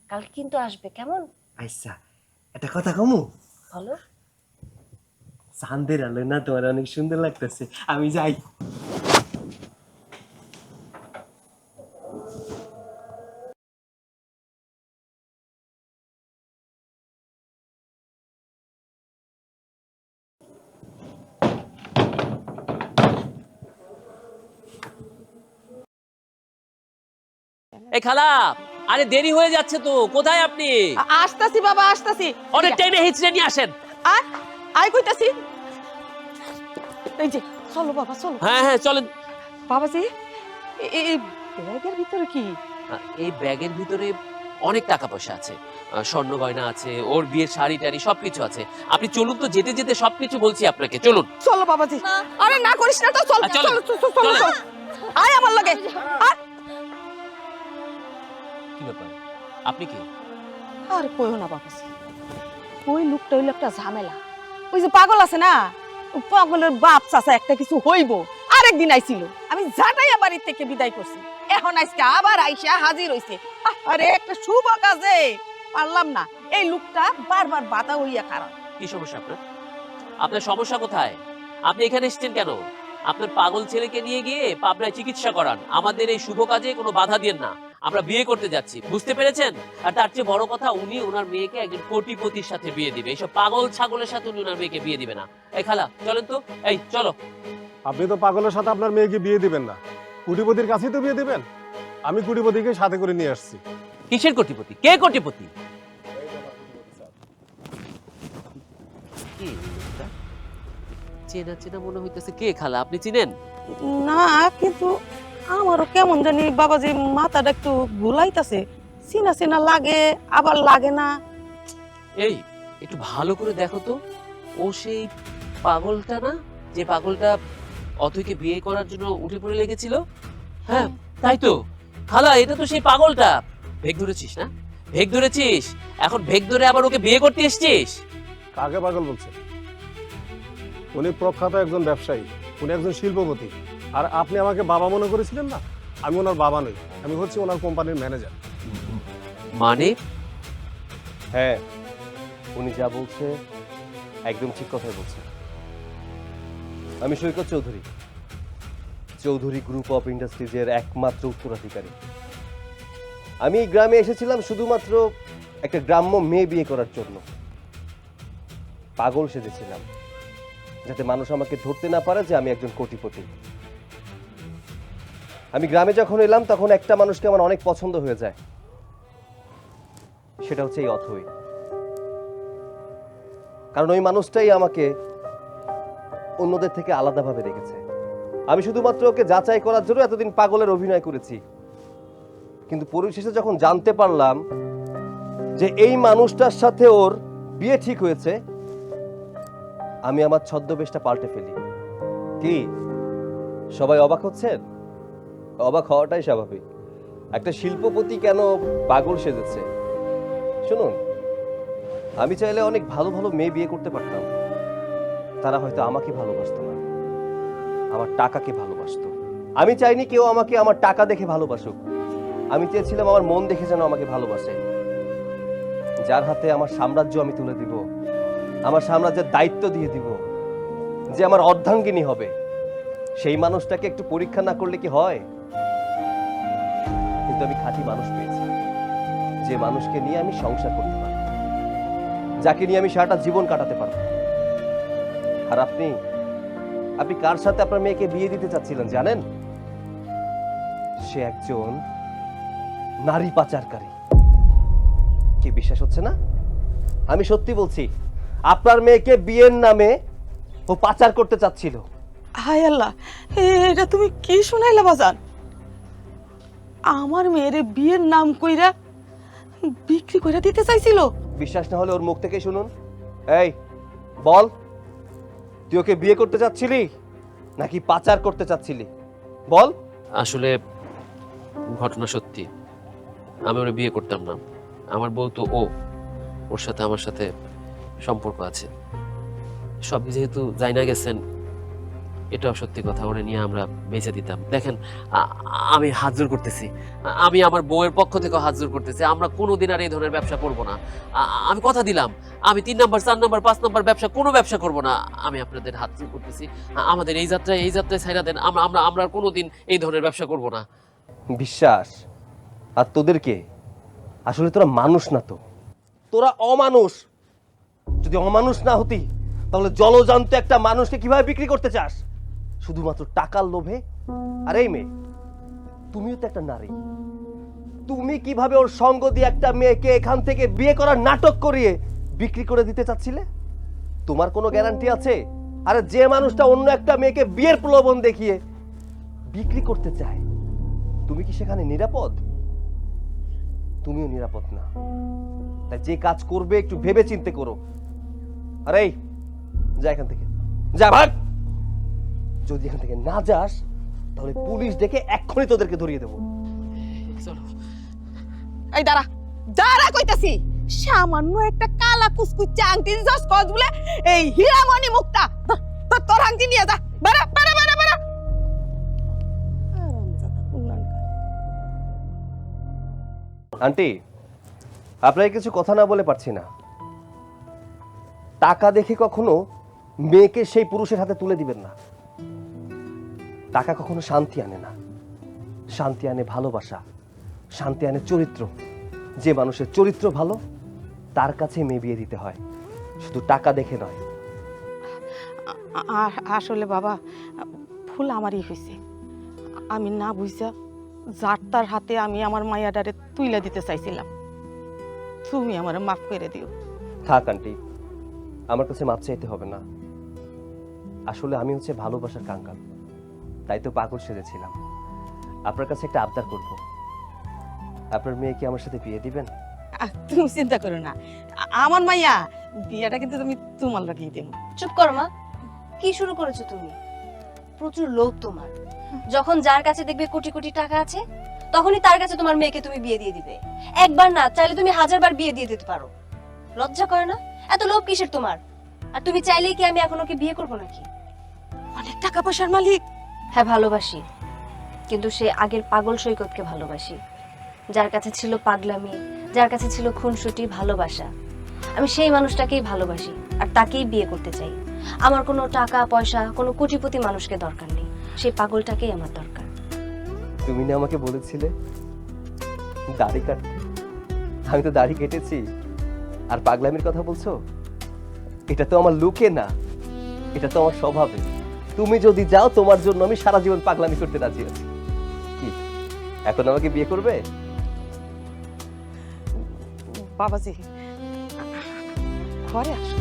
কালকে কিন্তু আসবে, কেমন? আচ্ছা, একটা কথা কমু? বলো। চাঁদের আলো না তোমার অনেক সুন্দর লাগতেছে, আমি যাই। এই খালা, আরে দেরি হয়ে যাচ্ছে তো, কোথায় আপনি? আসতাছি বাবা, আসতাছি। অনেক টাইমে হিচড়ে নিয়ে আসেন। আর আই কইতাছি, এই যে চলো বাবা চলো। হ্যাঁ হ্যাঁ চলেন। বাবাজি, এই ব্যাগের ভিতরে কি? এই ব্যাগের ভিতরে অনেক টাকা পয়সা আছে, স্বর্ণ গয়না আছে, ওর বিয়ের শাড়ি টাড়ি সবকিছু আছে। আপনি চলুন তো, যেতে যেতে সবকিছু বলছি আপনাকে, চলুন। চলো বাবাজি। আরে না করিস না তো, চল চলো, চলো চলো চলো চলো। আয় আমার লগে। কি ব্যাপার, আপনি কি? আরে কইও না বাবাজি, ওই লোকটা হইলো একটা ঝামেলা। ওই যে পাগল আছে না, ওই পাগলের বাপ চাচা একটা কিছু হইব, আরেকদিন আইছিল, আমি ঝাঁটাইয়া বাড়ি থেকে বিদায় করছি, এখন আজকে আবার আইসা হাজির হইছে। আরে একটা শুভ কাজে পারলাম না, এই লোকটা বারবার বাধা হইয়া খারাপ। কি সমস্যা আপনার? আপনার সমস্যা কোথায়? আপনি এখানে এসেছেন কেন? আপনার পাগল ছেলেকে নিয়ে গিয়ে পাবনায় চিকিৎসা করান। আমাদের এই শুভ কাজে কোনো বাধা দিন না, আমরা বিয়ে করতে যাচ্ছি, বুঝতে পেরেছেন? আর তার চেয়ে বড় কথা, উনি ওনার মেয়েকে একজন কোটিপতির সাথে বিয়ে দিবে, এইসব পাগল ছাগলের সাথে উনি ওনার মেয়েকে বিয়ে দিবে না। এই খালা চলেন তো, এই চলো। আপনি তো পাগলের সাথে আপনার মেয়েকে বিয়ে দিবেন না, কোটিপতির কাছেই তো বিয়ে দিবেন। আমি কোটিপতিকে সাথে করে নিয়ে আসছি। কিসের কোটিপতি? কে কোটিপতি? কি লোকটা? চেনা চেনা মনে হইতেছে। কে খালা, আপনি চিনেন? না, কিন্তু আমারও কেমন জানি বাবাজি মাথাটা একটু ঘুলাইতাছে, চিনা চিনা লাগে আবার লাগে না। এই একটু ভালো করে দেখো তো, ও সেই পাগলটা না, যে পাগলটা অথৈকে বিয়ে করার জন্য উঠে পড়ে লেগেছিল? হ্যাঁ তাই তো খালা, এটা তো সেই পাগলটা। ভেগ ধরেছিস না? ভেগ ধরেছিস, এখন ভেগ ধরে আবার ওকে বিয়ে করতে এসেছিস? কাকে পাগল বলছেন? উনি প্রখ্যাত একজন ব্যবসায়ী, উনি একজন শিল্পপতি। আর আপনি আমাকে বাবা মনে করেছিলেন না, আমি ওনার বাবা নই, আমি হচ্ছি ওনার কোম্পানির ম্যানেজার। মানে? হ্যাঁ, উনি যা বলছে একদম ঠিক কথাই বলছে। আমি সৈকত চৌধুরী, চৌধুরী গ্রুপ অফ ইন্ডাস্ট্রিজের একমাত্র উত্তরাধিকারী। আমি এই গ্রামে এসেছিলাম শুধুমাত্র একটা গ্রাম্য মেয়ে বিয়ে করার জন্য। পাগল সেজেছিলাম যাতে মানুষ আমাকে ধরতে না পারে যে আমি একজন কোটিপতি। আমি গ্রামে যখন এলাম তখন একটা মানুষকে আমার অনেক পছন্দ হয়ে যায়, সেটা হচ্ছে এই অথৈ। কারণ ওই মানুষটাই আমাকে অন্যদের থেকে আলাদাভাবে দেখেছে। আমি শুধুমাত্র ওকে যাচাই করার জন্য এতদিন পাগলের অভিনয় করেছি, কিন্তু পরিশেষে যখন জানতে পারলাম যে এই মানুষটার সাথে ওর বিয়ে ঠিক হয়েছে, আমি আমার ছদ্মবেশটা পাল্টে ফেলি। কি সবাই অবাক হচ্ছেন? অবাক হওয়াটাই স্বাভাবিক। একটা শিল্পপতি কেন পাগল সেজেছে? শুনুন, আমি চাইলে অনেক ভালো ভালো মেয়ে বিয়ে করতে পারতাম, তারা হয়তো আমাকে ভালোবাসতো না, আমার টাকাকে ভালোবাসতো। আমি চাইনি কেউ আমাকে আমার টাকা দেখে ভালোবাসুক, আমি চেয়েছিলাম আমার মন দেখে যেন আমাকে ভালোবাসে। যার হাতে আমার সাম্রাজ্য আমি তুলে দিব, আমার সাম্রাজ্যের দায়িত্ব দিয়ে দিব, যে আমার অর্ধাঙ্গিনী হবে, সেই মানুষটাকে একটু পরীক্ষা না করলে কি হয়? কিন্তু আমি খাঁটি মানুষ পেয়েছি, যে মানুষকে নিয়ে আমি সংসার করতে পারব, যাকে নিয়ে আমি সারাটা জীবন কাটাতে পারব। আর আপনি কার সাথে আপনার মেয়েকে বিয়ে দিতে চাচ্ছিলেন জানেন? সে একজন নারী পাচারকারী। বিশ্বাস হচ্ছে না? আমি সত্যি বলছি, আপনার মেয়েকে বিয়ের নামে ও পাচার করতে চাচ্ছিল। হায় আল্লাহ, এটা তুমি কি শুনাইলা বাজান? আমার মেয়েরে বিয়ের নাম কইরা বিক্রি করে দিতে চাইছিল? বিশ্বাস না হলে ওর মুখ থেকে শুনুন। এই বল, তুই ওকে বিয়ে করতে চাচ্ছিলি নাকি পাচার করতে চাচ্ছিলি? বল। আসলে ঘটনা সত্যি, আমি ওরে বিয়ে করতাম না। আমার বউ তো ওর সাথে আমার সাথে সম্পর্ক আছে। সব যেহেতু যাই না গেছেন, এটাও সত্যি কথা, ওরে নিয়ে আমরা বেঁচে দিতাম। দেখেন, আমি হাত জোর করতেছি, আমি আমার বউয়ের পক্ষ থেকে হাত জোর করতেছি, আমরা কোনোদিন আর এই ধরনের ব্যবসা করব না। আমি কথা দিলাম, আমি 3 নাম্বার 4 নাম্বার 5 নাম্বার কোনো ব্যবসা করব না। আমি আপনাদের হাত জোর করতেছি, আমাদের এই যাত্রায় ছাইরা দেন। আমরা আর কোনোদিন এই ধরনের ব্যবসা করব না। বিশ্বাস আর তোদেরকে, আসলে তোরা মানুষ না, তো তোরা অমানুষ। যদি অমানুষ না হতি তাহলে জলজান্ত একটা মানুষকে কিভাবে বিক্রি করতে চাস? শুধুমাত্র টাকার লোভে। আর এই মেয়ে, তুমিও তো একটা নারী, তুমি কিভাবে ওর সঙ্গ দিয়ে একটা মেয়েকে এখান থেকে বিয়ে করার নাটক করিয়ে বিক্রি করে দিতে চাচ্ছিলে? তোমার কোনো গ্যারান্টি আছে? আরে যে মানুষটা অন্য একটা মেয়েকে বিয়ের প্রলোভন দেখিয়ে বিক্রি করতে চায়, তুমি কি সেখানে নিরাপদ? তুমিও নিরাপদ না। তাই যে কাজ করবে একটু ভেবে চিন্তে করো। আরে যা এখান থেকে, যা, ভাগ। যদি এখান থেকে না যাস তাহলে পুলিশ ডেকে এক্ষুনি তোদেরকে ধরিয়ে দেবো। চলো। এই দাঁড়া দাঁড়া কইতাছি, সামান্য একটা কালা কুচকুচে আংটি দিছস কস বলে এই হীরামণি মুক্তা তোর আংটি নিয়ে যা। বাড়া বাড়া বাড়া বাড়া। আন্টি, আপনাকে কিছু কথা না বলে পারছি না। টাকা দেখে কখনো মেয়েকে সেই পুরুষের হাতে তুলে দিবেন না। টাকা কখনো শান্তি আনে না। শান্তি আনে ভালোবাসা, শান্তি আনে চরিত্র। যে মানুষের চরিত্র ভালো তার কাছে মেয়ে বিয়ে দিতে হয়, শুধু টাকা দেখে নয়। আসলে বাবা, ভুল আমারই হয়েছে। আমি না বুঝা যার তার হাতে আমি আমার মায়াডারে তুইলা দিতে চাইছিলাম। তুমি আমার মাফ করে দিও। থাক আন্টি, আমার কাছে মাপ চাইতে হবে না। আসলে আমি হচ্ছে ভালোবাসার কাঙ্গাল, তাই তো পাগল সেজেছিলাম। আপনার কাছে একটা আবদার করব, আপনার মেয়েকে আমার সাথে বিয়ে দিবেন? তুমি চিন্তা করো না, আমার মাইয়া বিয়েটা কিন্তু তুমি তোমার লাগিয়ে দেবো। চুপ করো মা, কি শুরু করেছো তুমি? প্রচুর লোভ তোমার। যখন যার কাছে দেখবে কোটি কোটি টাকা আছে, তখনই তার কাছে তোমার মেয়েকে তুমি বিয়ে দিয়ে দিবে। একবার না, চাইলে তুমি 1000 বার বিয়ে দিয়ে দিতে পারো। লজ্জা করে না? এত লোভ কিসের তোমার? আর তুমি চাইলেই কি আমি এখন ওকে বিয়ে করবো নাকি? অনেক টাকা পয়সার মালিক। হ্যাঁ ভালোবাসি, কিন্তু সে আগের পাগল সৈকতকে ভালোবাসি, যার কাছে ছিল পাগলামি, যার কাছে ছিল খুনসুটি ভালোবাসা। আমি সেই মানুষটাকেই ভালোবাসি আর তাকেই বিয়ে করতে চাই। আমার কোনো টাকা পয়সা, কোনো কোটিপতি মানুষকে দরকার নেই, সেই পাগলটাকেই আমার দরকার। তুমি না আমাকে বলেছিলে দাড়ি কাটতে? আমি তো দাড়ি কেটেছি, আর পাগলামির কথা বলছো? এটা তো আমার লুকে না, এটা তো আমার স্বভাবে। তুমি যদি যাও, তোমার জন্য আমি সারা জীবন পাগলামি করতে রাজি আছি। কি এখন আমাকে বিয়ে করবে? বাবাজি ঘরে আসো।